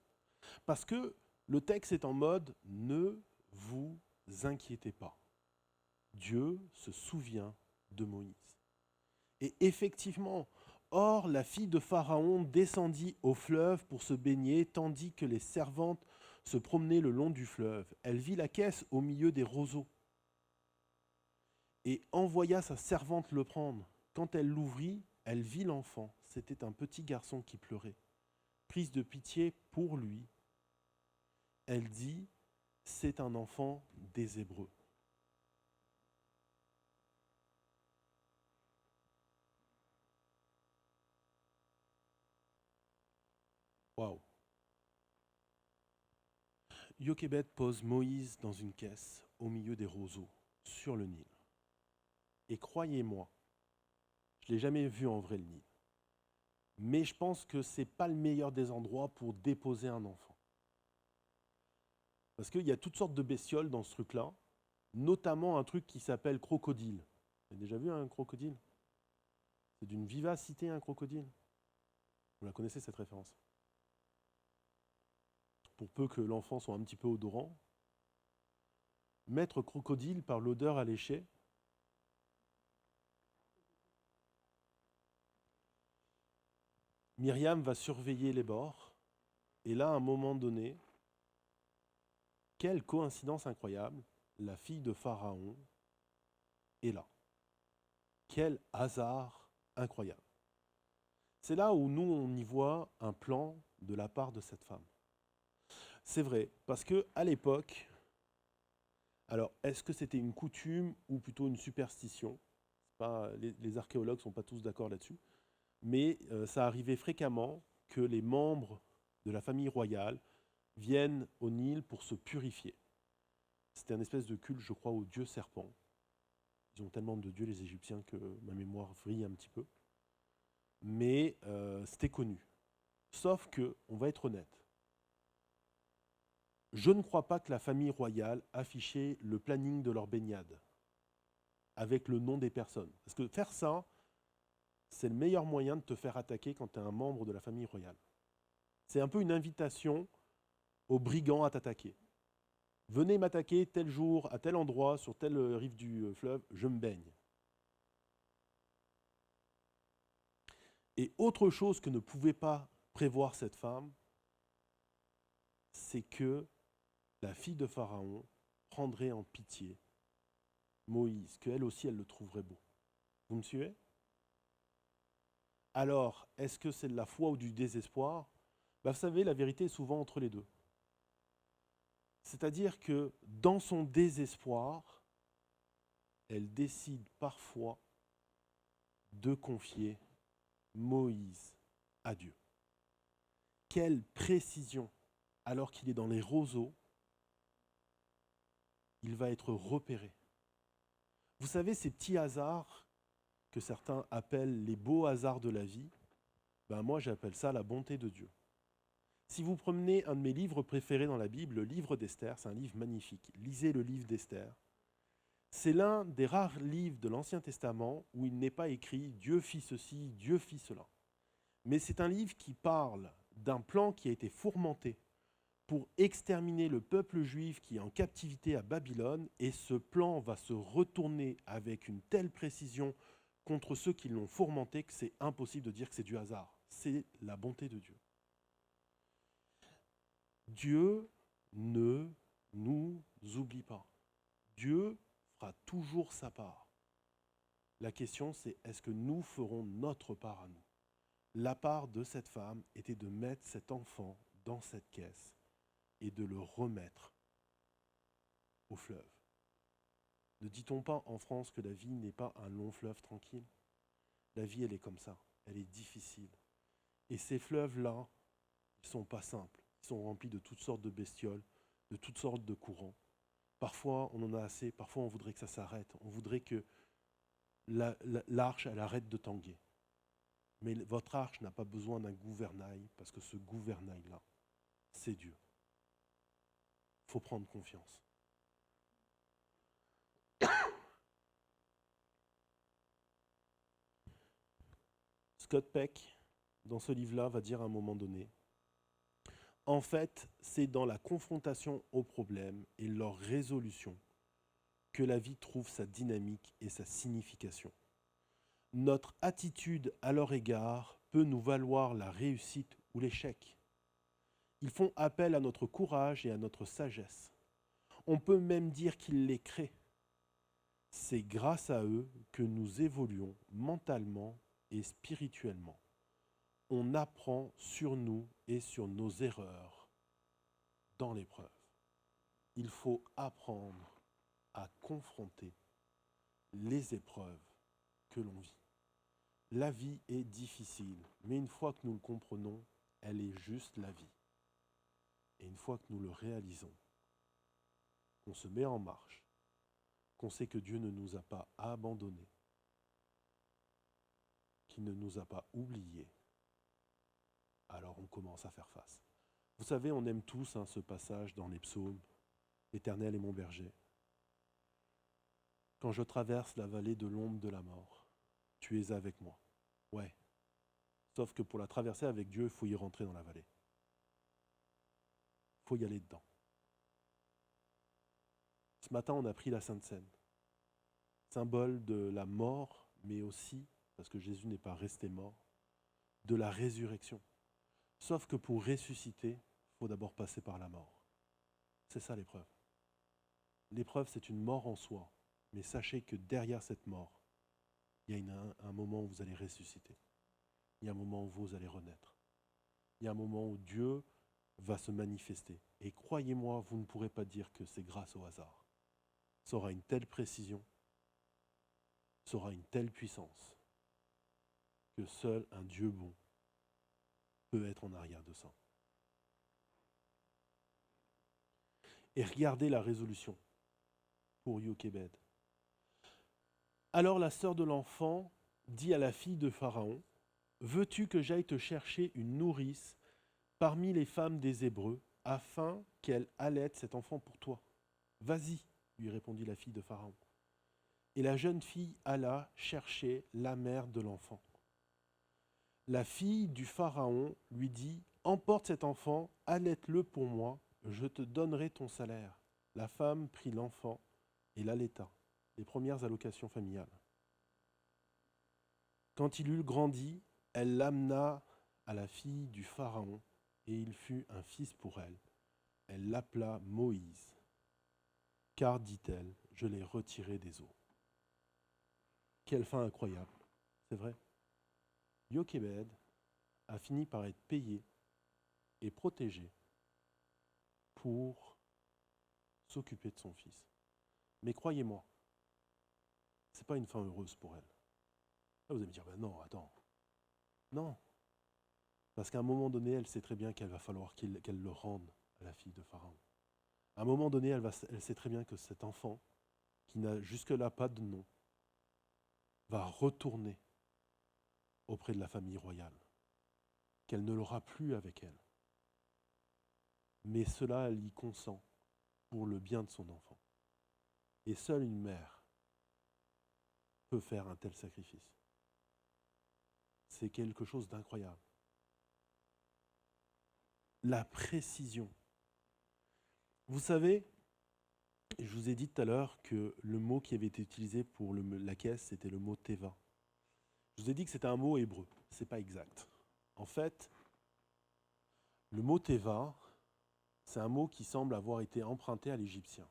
Parce que le texte est en mode « ne vous inquiétez pas ». Dieu se souvient de Moïse. Et effectivement, or la fille de Pharaon descendit au fleuve pour se baigner, tandis que les servantes se promenaient le long du fleuve. Elle vit la caisse au milieu des roseaux et envoya sa servante le prendre. Quand elle l'ouvrit, elle vit l'enfant. C'était un petit garçon qui pleurait. Prise de pitié pour lui, elle dit « C'est un enfant des Hébreux ». Waouh! Jochebed pose Moïse dans une caisse au milieu des roseaux, sur le Nil. Et croyez-moi, je ne l'ai jamais vu en vrai le Nil. Mais je pense que ce n'est pas le meilleur des endroits pour déposer un enfant. Parce qu'il y a toutes sortes de bestioles dans ce truc-là, notamment un truc qui s'appelle crocodile. Vous avez déjà vu un crocodile? C'est d'une vivacité un crocodile. Vous la connaissez cette référence? Pour peu que l'enfant soit un petit peu odorant, mettre crocodile par l'odeur alléchée. Myriam va surveiller les bords, et là, à un moment donné, quelle coïncidence incroyable, la fille de Pharaon est là. Quel hasard incroyable. C'est là où nous, on y voit un plan de la part de cette femme. C'est vrai, parce qu'à l'époque, alors est-ce que c'était une coutume ou plutôt une superstition? Les archéologues ne sont pas tous d'accord là-dessus, mais ça arrivait fréquemment que les membres de la famille royale viennent au Nil pour se purifier. C'était un espèce de culte, je crois, au dieu serpent. Ils ont tellement de dieux, les Égyptiens, que ma mémoire vrille un petit peu. mais c'était connu. Sauf que, on va être honnête, je ne crois pas que la famille royale affichait le planning de leur baignade avec le nom des personnes. Parce que faire ça, c'est le meilleur moyen de te faire attaquer quand tu es un membre de la famille royale. C'est un peu une invitation aux brigands à t'attaquer. Venez m'attaquer tel jour, à tel endroit, sur telle rive du fleuve, je me baigne. Et autre chose que ne pouvait pas prévoir cette femme, c'est que la fille de Pharaon prendrait en pitié Moïse, qu'elle aussi, elle le trouverait beau. Vous me suivez? Alors, est-ce que c'est de la foi ou du désespoir? Vous savez, la vérité est souvent entre les deux. C'est-à-dire que dans son désespoir, elle décide parfois de confier Moïse à Dieu. Quelle précision! Alors qu'il est dans les roseaux, il va être repéré. Vous savez, ces petits hasards que certains appellent les beaux hasards de la vie, moi j'appelle ça la bonté de Dieu. Si vous prenez un de mes livres préférés dans la Bible, le livre d'Esther, c'est un livre magnifique. Lisez le livre d'Esther. C'est l'un des rares livres de l'Ancien Testament où il n'est pas écrit « Dieu fit ceci, Dieu fit cela ». Mais c'est un livre qui parle d'un plan qui a été fourmenté pour exterminer le peuple juif qui est en captivité à Babylone, et ce plan va se retourner avec une telle précision contre ceux qui l'ont fourmenté que c'est impossible de dire que c'est du hasard. C'est la bonté de Dieu. Dieu ne nous oublie pas. Dieu fera toujours sa part. La question, c'est est-ce que nous ferons notre part à nous? La part de cette femme était de mettre cet enfant dans cette caisse et de le remettre au fleuve. Ne dit-on pas en France que la vie n'est pas un long fleuve tranquille? La vie, elle est comme ça, elle est difficile. Et ces fleuves-là, ils ne sont pas simples. Ils sont remplis de toutes sortes de bestioles, de toutes sortes de courants. Parfois, on en a assez, parfois on voudrait que ça s'arrête. On voudrait que l'arche, elle arrête de tanguer. Mais votre arche n'a pas besoin d'un gouvernail, parce que ce gouvernail-là, c'est Dieu. Il faut prendre confiance. Scott Peck, dans ce livre-là, va dire à un moment donné, en fait, c'est dans la confrontation aux problèmes et leur résolution que la vie trouve sa dynamique et sa signification. Notre attitude à leur égard peut nous valoir la réussite ou l'échec. Ils font appel à notre courage et à notre sagesse. On peut même dire qu'ils les créent. C'est grâce à eux que nous évoluons mentalement et spirituellement. On apprend sur nous et sur nos erreurs dans l'épreuve. Il faut apprendre à confronter les épreuves que l'on vit. La vie est difficile, mais une fois que nous le comprenons, elle est juste la vie. Et une fois que nous le réalisons, qu'on se met en marche, qu'on sait que Dieu ne nous a pas abandonnés, qu'il ne nous a pas oubliés, alors on commence à faire face. Vous savez, on aime tous ce passage dans les psaumes, « L'Éternel est mon berger. Quand je traverse la vallée de l'ombre de la mort, tu es avec moi. » Ouais. Sauf que pour la traverser avec Dieu, il faut y rentrer dans la vallée. Il faut y aller dedans. Ce matin, on a pris la Sainte Seine, symbole de la mort, mais aussi, parce que Jésus n'est pas resté mort, de la résurrection. Sauf que pour ressusciter, il faut d'abord passer par la mort. C'est ça l'épreuve. L'épreuve, c'est une mort en soi, mais sachez que derrière cette mort, il y a un moment où vous allez ressusciter. Il y a un moment où vous allez renaître. Il y a un moment où Dieu va se manifester. Et croyez-moi, vous ne pourrez pas dire que c'est grâce au hasard. Ça aura une telle précision, ça aura une telle puissance, que seul un Dieu bon peut être en arrière de ça. Et regardez la résolution pour Jochebed. Alors la sœur de l'enfant dit à la fille de Pharaon, veux-tu que j'aille te chercher une nourrice parmi les femmes des Hébreux, afin qu'elle allaite cet enfant pour toi? Vas-y, lui répondit la fille de Pharaon. Et la jeune fille alla chercher la mère de l'enfant. La fille du Pharaon lui dit, emporte cet enfant, allaite-le pour moi, je te donnerai ton salaire. La femme prit l'enfant et l'allaita, les premières allocations familiales. Quand il eut grandi, elle l'amena à la fille du Pharaon, et il fut un fils pour elle. Elle l'appela Moïse, car, dit-elle, je l'ai retiré des eaux. Quelle fin incroyable, c'est vrai. Jochebed a fini par être payé et protégé pour s'occuper de son fils. Mais croyez-moi, ce n'est pas une fin heureuse pour elle. Là, vous allez me dire, ben non, attends. Non. Parce qu'à un moment donné, elle sait très bien qu'il va falloir qu'elle le rende à la fille de Pharaon. À un moment donné, elle sait très bien que cet enfant, qui n'a jusque-là pas de nom, va retourner auprès de la famille royale, qu'elle ne l'aura plus avec elle. Mais cela, elle y consent pour le bien de son enfant. Et seule une mère peut faire un tel sacrifice. C'est quelque chose d'incroyable. La précision. Vous savez, je vous ai dit tout à l'heure que le mot qui avait été utilisé pour la caisse, c'était le mot teva. Je vous ai dit que c'était un mot hébreu. Ce n'est pas exact. En fait, le mot teva, c'est un mot qui semble avoir été emprunté à l'égyptien.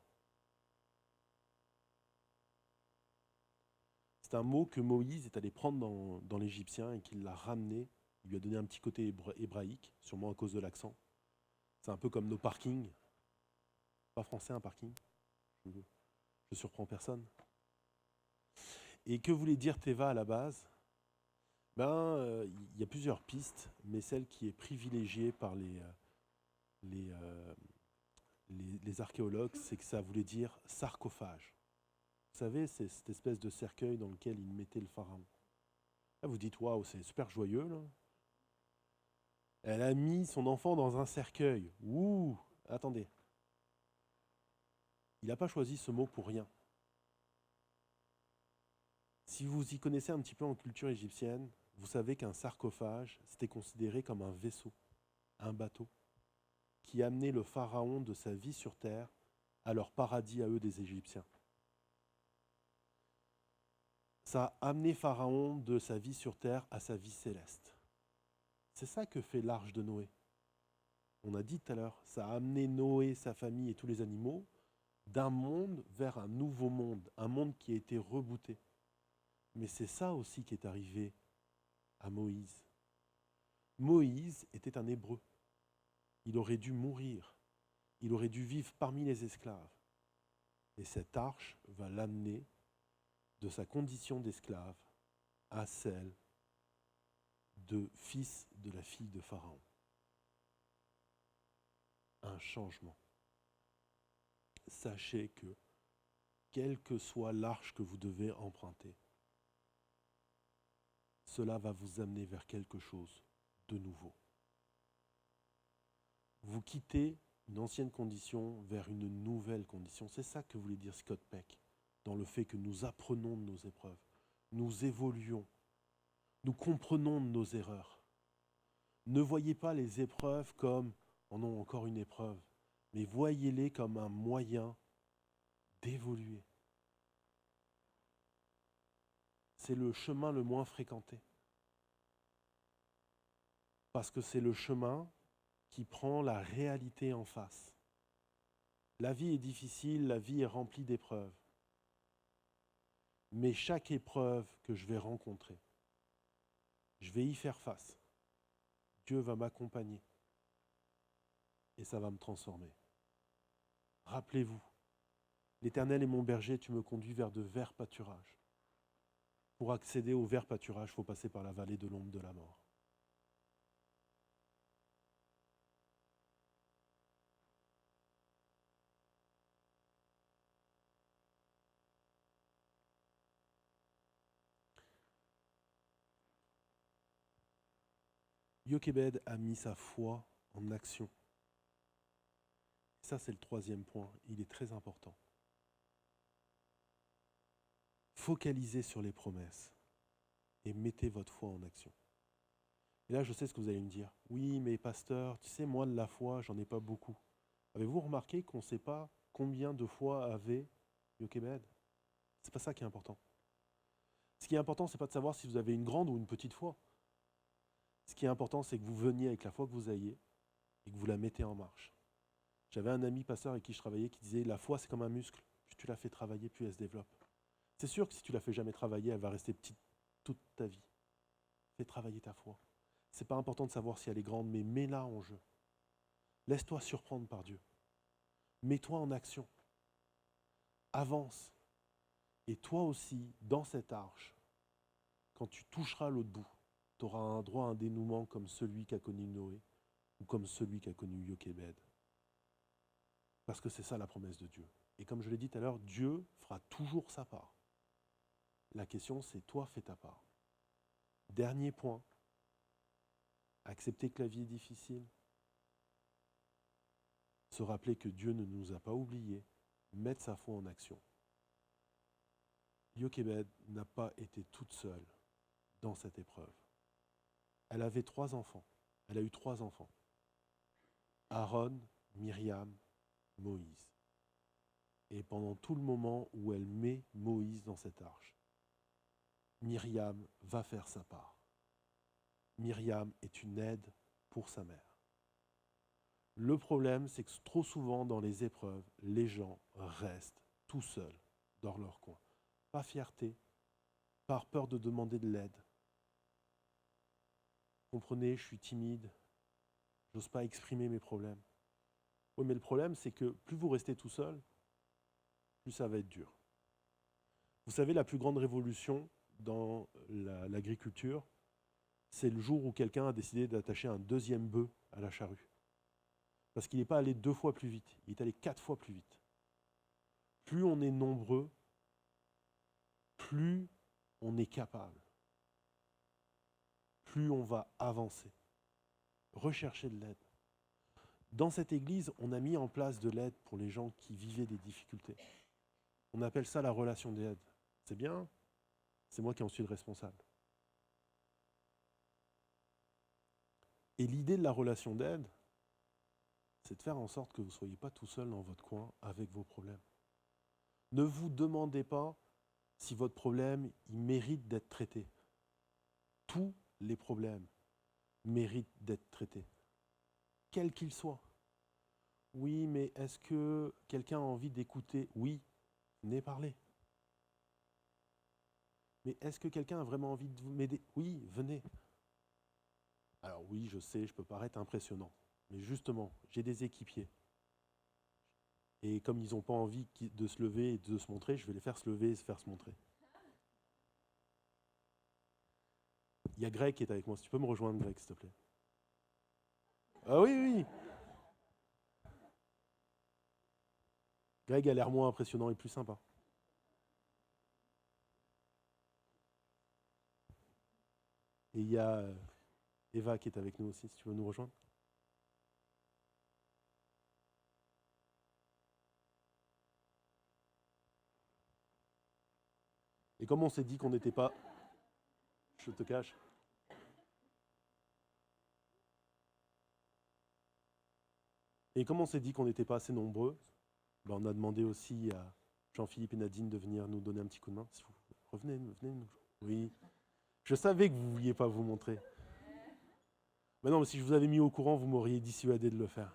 C'est un mot que Moïse est allé prendre dans l'égyptien et qu'il l'a ramené. Il lui a donné un petit côté hébraïque, sûrement à cause de l'accent. C'est un peu comme nos parkings. Pas français, un parking. Je surprends personne. Et que voulait dire Teva à la base? Il y a plusieurs pistes, mais celle qui est privilégiée par les archéologues, c'est que ça voulait dire sarcophage. Vous savez, c'est cette espèce de cercueil dans lequel ils mettaient le pharaon. Là, vous dites, waouh, c'est super joyeux, là. Elle a mis son enfant dans un cercueil. Ouh, attendez. Il n'a pas choisi ce mot pour rien. Si vous y connaissez un petit peu en culture égyptienne, vous savez qu'un sarcophage, c'était considéré comme un vaisseau, un bateau, qui amenait le pharaon de sa vie sur terre à leur paradis à eux des Égyptiens. Ça a amené Pharaon de sa vie sur terre à sa vie céleste. C'est ça que fait l'arche de Noé. On a dit tout à l'heure, ça a amené Noé, sa famille et tous les animaux d'un monde vers un nouveau monde, un monde qui a été rebooté. Mais c'est ça aussi qui est arrivé à Moïse. Moïse était un Hébreu. Il aurait dû mourir. Il aurait dû vivre parmi les esclaves. Et cette arche va l'amener de sa condition d'esclave à celle de fils de la fille de Pharaon. Un changement. Sachez que, quelle que soit l'arche que vous devez emprunter, cela va vous amener vers quelque chose de nouveau. Vous quittez une ancienne condition vers une nouvelle condition. C'est ça que voulait dire Scott Peck, dans le fait que nous apprenons de nos épreuves, nous évoluons, nous comprenons de nos erreurs. Ne voyez pas les épreuves comme « oh non, encore une épreuve », mais voyez-les comme un moyen d'évoluer. C'est le chemin le moins fréquenté. Parce que c'est le chemin qui prend la réalité en face. La vie est difficile, la vie est remplie d'épreuves. Mais chaque épreuve que je vais rencontrer, je vais y faire face. Dieu va m'accompagner et ça va me transformer. Rappelez-vous, l'Éternel est mon berger, tu me conduis vers de verts pâturages. Pour accéder aux verts pâturages, il faut passer par la vallée de l'ombre de la mort. Jochebed a mis sa foi en action. Ça, c'est le troisième point. Il est très important. Focalisez sur les promesses et mettez votre foi en action. Et là, je sais ce que vous allez me dire. Oui, mais pasteur, tu sais, moi, de la foi, j'en ai pas beaucoup. Avez-vous remarqué qu'on ne sait pas combien de foi avait Jochebed? C'est pas ça qui est important. Ce qui est important, c'est pas de savoir si vous avez une grande ou une petite foi. Ce qui est important, c'est que vous veniez avec la foi que vous ayez et que vous la mettez en marche. J'avais un ami pasteur avec qui je travaillais qui disait la foi, c'est comme un muscle. Plus tu la fais travailler, plus elle se développe. C'est sûr que si tu la fais jamais travailler, elle va rester petite toute ta vie. Fais travailler ta foi. C'est pas important de savoir si elle est grande, mais mets-la en jeu. Laisse-toi surprendre par Dieu. Mets-toi en action. Avance. Et toi aussi, dans cette arche, quand tu toucheras l'autre bout, tu auras un droit à un dénouement comme celui qu'a connu Noé ou comme celui qu'a connu Jochebed. Parce que c'est ça la promesse de Dieu. Et comme je l'ai dit tout à l'heure, Dieu fera toujours sa part. La question, c'est toi, fais ta part. Dernier point. Accepter que la vie est difficile. Se rappeler que Dieu ne nous a pas oubliés. Mettre sa foi en action. Jochebed n'a pas été toute seule dans cette épreuve. Elle avait 3 enfants. Elle a eu 3 enfants. Aaron, Myriam, Moïse. Et pendant tout le moment où elle met Moïse dans cette arche, Myriam va faire sa part. Myriam est une aide pour sa mère. Le problème, c'est que trop souvent dans les épreuves, les gens restent tout seuls dans leur coin. Par fierté, par peur de demander de l'aide. Comprenez, je suis timide, j'ose pas exprimer mes problèmes. Oui, mais le problème, c'est que plus vous restez tout seul, plus ça va être dur. Vous savez, la plus grande révolution dans l'agriculture, c'est le jour où quelqu'un a décidé d'attacher un 2e bœuf à la charrue. Parce qu'il n'est pas allé 2 fois plus vite, il est allé 4 fois plus vite. Plus on est nombreux, plus on est capable. Plus on va avancer. Rechercher de l'aide. Dans cette église, on a mis en place de l'aide pour les gens qui vivaient des difficultés. On appelle ça la relation d'aide. C'est bien, c'est moi qui en suis le responsable. Et l'idée de la relation d'aide, c'est de faire en sorte que vous ne soyez pas tout seul dans votre coin avec vos problèmes. Ne vous demandez pas si votre problème il mérite d'être traité. Tous les problèmes méritent d'être traités, quels qu'ils soient. Oui, mais est-ce que quelqu'un a envie d'écouter? Oui, venez parler. Mais est-ce que quelqu'un a vraiment envie de m'aider? Oui, venez. Alors oui, je sais, je peux paraître impressionnant, mais justement, j'ai des équipiers. Et comme ils n'ont pas envie de se lever et de se montrer, je vais les faire se lever et se faire se montrer. Il y a Greg qui est avec moi. Si tu peux me rejoindre, Greg, s'il te plaît. Ah oui, oui. Greg a l'air moins impressionnant et plus sympa. Et il y a Eva qui est avec nous aussi, si tu veux nous rejoindre. Et comme on s'est dit qu'on n'était pas... Je te cache. Et comme on s'est dit qu'on n'était pas assez nombreux, ben on a demandé aussi à Jean-Philippe et Nadine de venir nous donner un petit coup de main. Si vous revenez, venez. Oui. Je savais que vous ne vouliez pas vous montrer. Mais non, mais si je vous avais mis au courant, vous m'auriez dissuadé de le faire.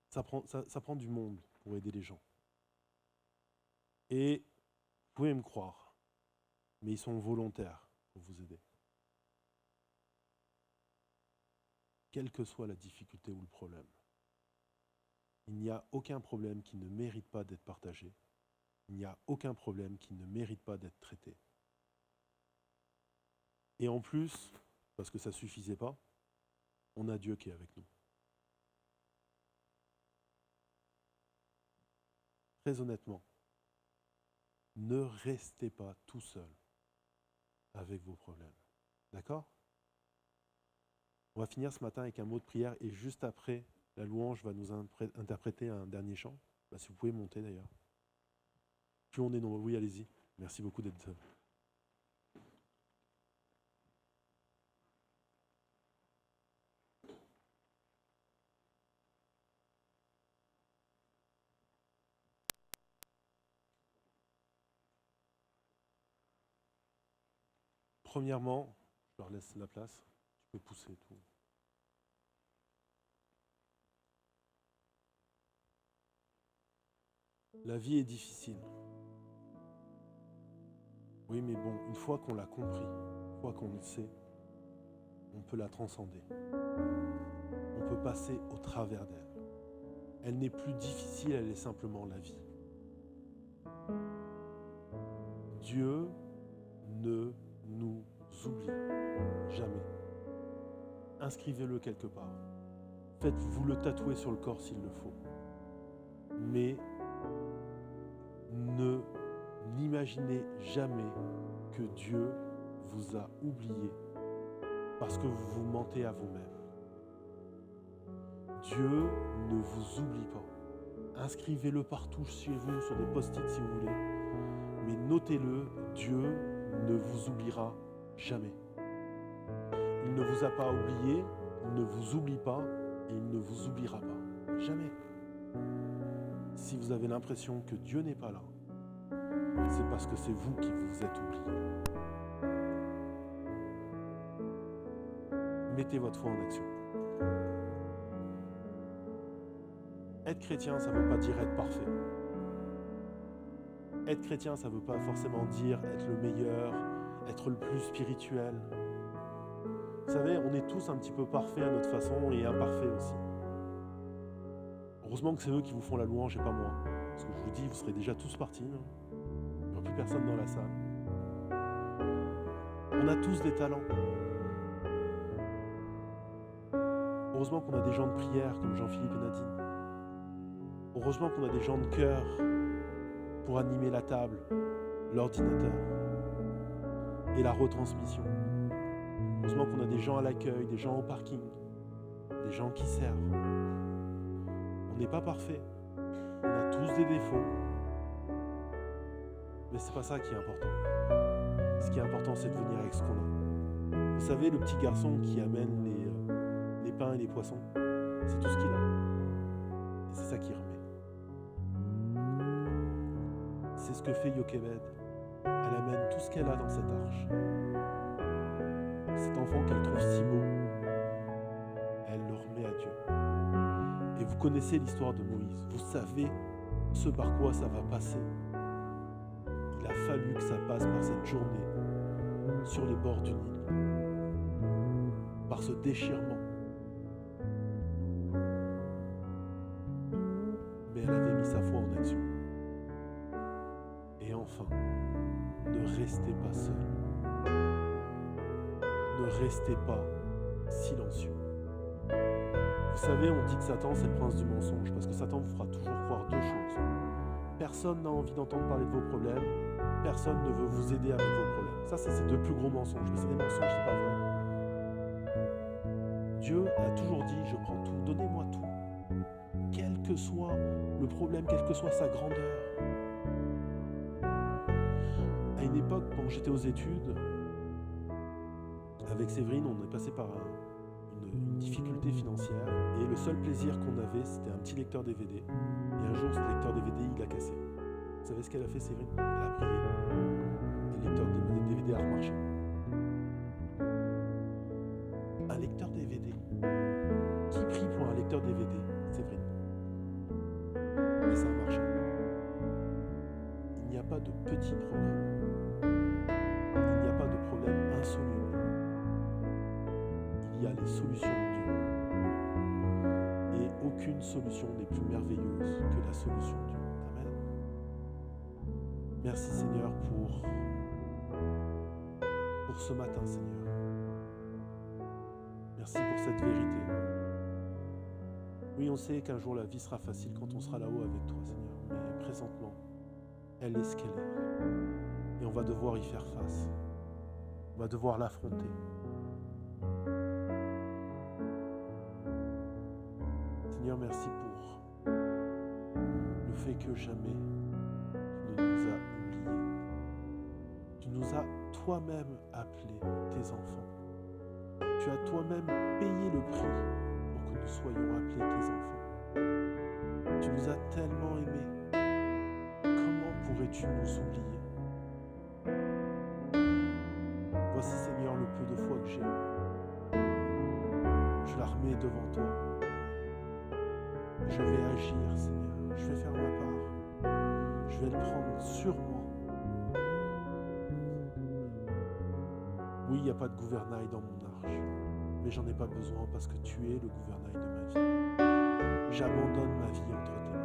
Ça prend du monde pour aider les gens. Et vous pouvez me croire, mais ils sont volontaires pour vous aider. Quelle que soit la difficulté ou le problème. Il n'y a aucun problème qui ne mérite pas d'être partagé. Il n'y a aucun problème qui ne mérite pas d'être traité. Et en plus, parce que ça ne suffisait pas, on a Dieu qui est avec nous. très honnêtement, ne restez pas tout seul avec vos problèmes. D'accord ? On va finir ce matin avec un mot de prière et juste après, la louange va nous interpréter un dernier chant. Si vous pouvez monter d'ailleurs. Plus on est nombreux, oui, allez-y. Merci beaucoup d'être... Premièrement, je leur laisse la place. Tu peux pousser tout. La vie est difficile. Oui, mais bon, une fois qu'on l'a compris, une fois qu'on le sait, on peut la transcender. On peut passer au travers d'elle. Elle n'est plus difficile, elle est simplement la vie. Dieu ne nous oublie jamais. Inscrivez-le quelque part. Faites-vous le tatouer sur le corps s'il le faut. Mais n'imaginez jamais que Dieu vous a oublié parce que vous vous mentez à vous-même. Dieu ne vous oublie pas. Inscrivez-le partout chez vous, sur des post-it si vous voulez. Mais notez-le, Dieu ne vous oubliera jamais. Il ne vous a pas oublié, il ne vous oublie pas et il ne vous oubliera pas. Jamais. Si vous avez l'impression que Dieu n'est pas là, c'est parce que c'est vous qui vous êtes oublié. Mettez votre foi en action. Être chrétien, ça ne veut pas dire être parfait. Être chrétien, ça ne veut pas forcément dire être le meilleur, être le plus spirituel. Vous savez, on est tous un petit peu parfaits à notre façon et imparfaits aussi. Heureusement que c'est eux qui vous font la louange et pas moi. Parce que je vous dis, vous serez déjà tous partis. Il n'y aura plus personne dans la salle. On a tous des talents. Heureusement qu'on a des gens de prière comme Jean-Philippe et Nadine. Heureusement qu'on a des gens de cœur pour animer la table, l'ordinateur et la retransmission. Heureusement qu'on a des gens à l'accueil, des gens au parking, des gens qui servent. On n'est pas parfait. On a tous des défauts. Mais c'est pas ça qui est important. Ce qui est important, c'est de venir avec ce qu'on a. Vous savez, le petit garçon qui amène les pains et les poissons, c'est tout ce qu'il a. Et c'est ça qui remet. C'est ce que fait Jochebed. Elle amène tout ce qu'elle a dans cette arche. Cet enfant qu'elle trouve si beau, elle le remet à Dieu. Et vous connaissez l'histoire de Moïse. Vous savez ce par quoi ça va passer. Il a fallu que ça passe par cette journée sur les bords du Nil. Par ce déchirement. Mais elle avait mis sa foi en action. Et enfin, ne restez pas seul. Ne restez pas silencieux. Vous savez, on dit que Satan, c'est le prince du mensonge, parce que Satan vous fera toujours croire deux choses. Personne n'a envie d'entendre parler de vos problèmes, personne ne veut vous aider avec vos problèmes. Ça, c'est ses deux plus gros mensonges, mais c'est des mensonges, c'est pas vrai. Dieu a toujours dit, je prends tout, donnez-moi tout. Quel que soit le problème, quelle que soit sa grandeur. À une époque, quand j'étais aux études, avec Séverine, on est passé par une difficulté financière et le seul plaisir qu'on avait, c'était un petit lecteur DVD. Et un jour, ce lecteur DVD, il a cassé. Vous savez ce qu'elle a fait, Séverine? Elle a prié. Et le lecteur DVD a remarché. Un lecteur DVD. Qui prie pour un lecteur DVD, Séverine? Et ça a marché. Il n'y a pas de petits problèmes. Il n'y a pas de problème insoluble. Il y a les solutions de Dieu. Et aucune solution n'est plus merveilleuse que la solution de Dieu. Amen. Merci Seigneur pour ce matin, Seigneur. Merci pour cette vérité. Oui, on sait qu'un jour la vie sera facile quand on sera là-haut avec toi, Seigneur, mais présentement, elle est ce qu'elle est. Et on va devoir y faire face. On va devoir l'affronter. Seigneur, merci pour le fait que jamais tu ne nous as oubliés. Tu nous as toi-même appelés tes enfants. Tu as toi-même payé le prix pour que nous soyons appelés tes enfants. Tu nous as tellement aimés. Comment pourrais-tu nous oublier? Voici, Seigneur, le peu de foi que j'ai. Je la remets devant toi. Je vais agir, Seigneur. Je vais faire ma part. Je vais le prendre sur moi. Oui, il n'y a pas de gouvernail dans mon arche, mais j'en ai pas besoin parce que tu es le gouvernail de ma vie. J'abandonne ma vie entre tes mains.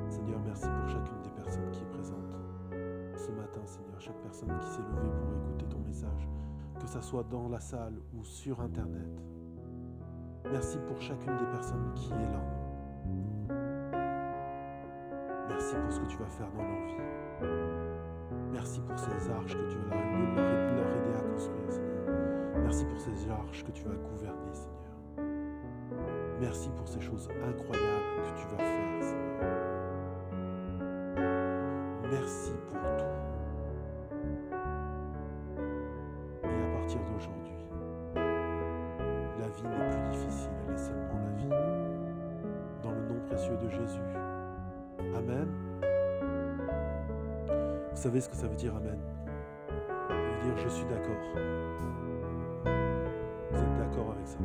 Seigneur, merci pour chacune des personnes qui est présente ce matin, Seigneur. Chaque personne qui s'est levée pour écouter ton message, que ça soit dans la salle ou sur Internet. Merci pour chacune des personnes qui est là. Merci pour ce que tu vas faire dans leur vie. Merci pour ces arches que tu vas leur aider à construire, Seigneur. Merci pour ces arches que tu vas gouverner, Seigneur. Merci pour ces choses incroyables que tu vas faire, Seigneur. Merci pour tout. Et à partir d'aujourd'hui, la vie n'est plus difficile, elle est seulement la vie. Dans le nom précieux de Jésus. Amen. Vous savez ce que ça veut dire, Amen? Ça veut dire je suis d'accord. Vous êtes d'accord avec ça?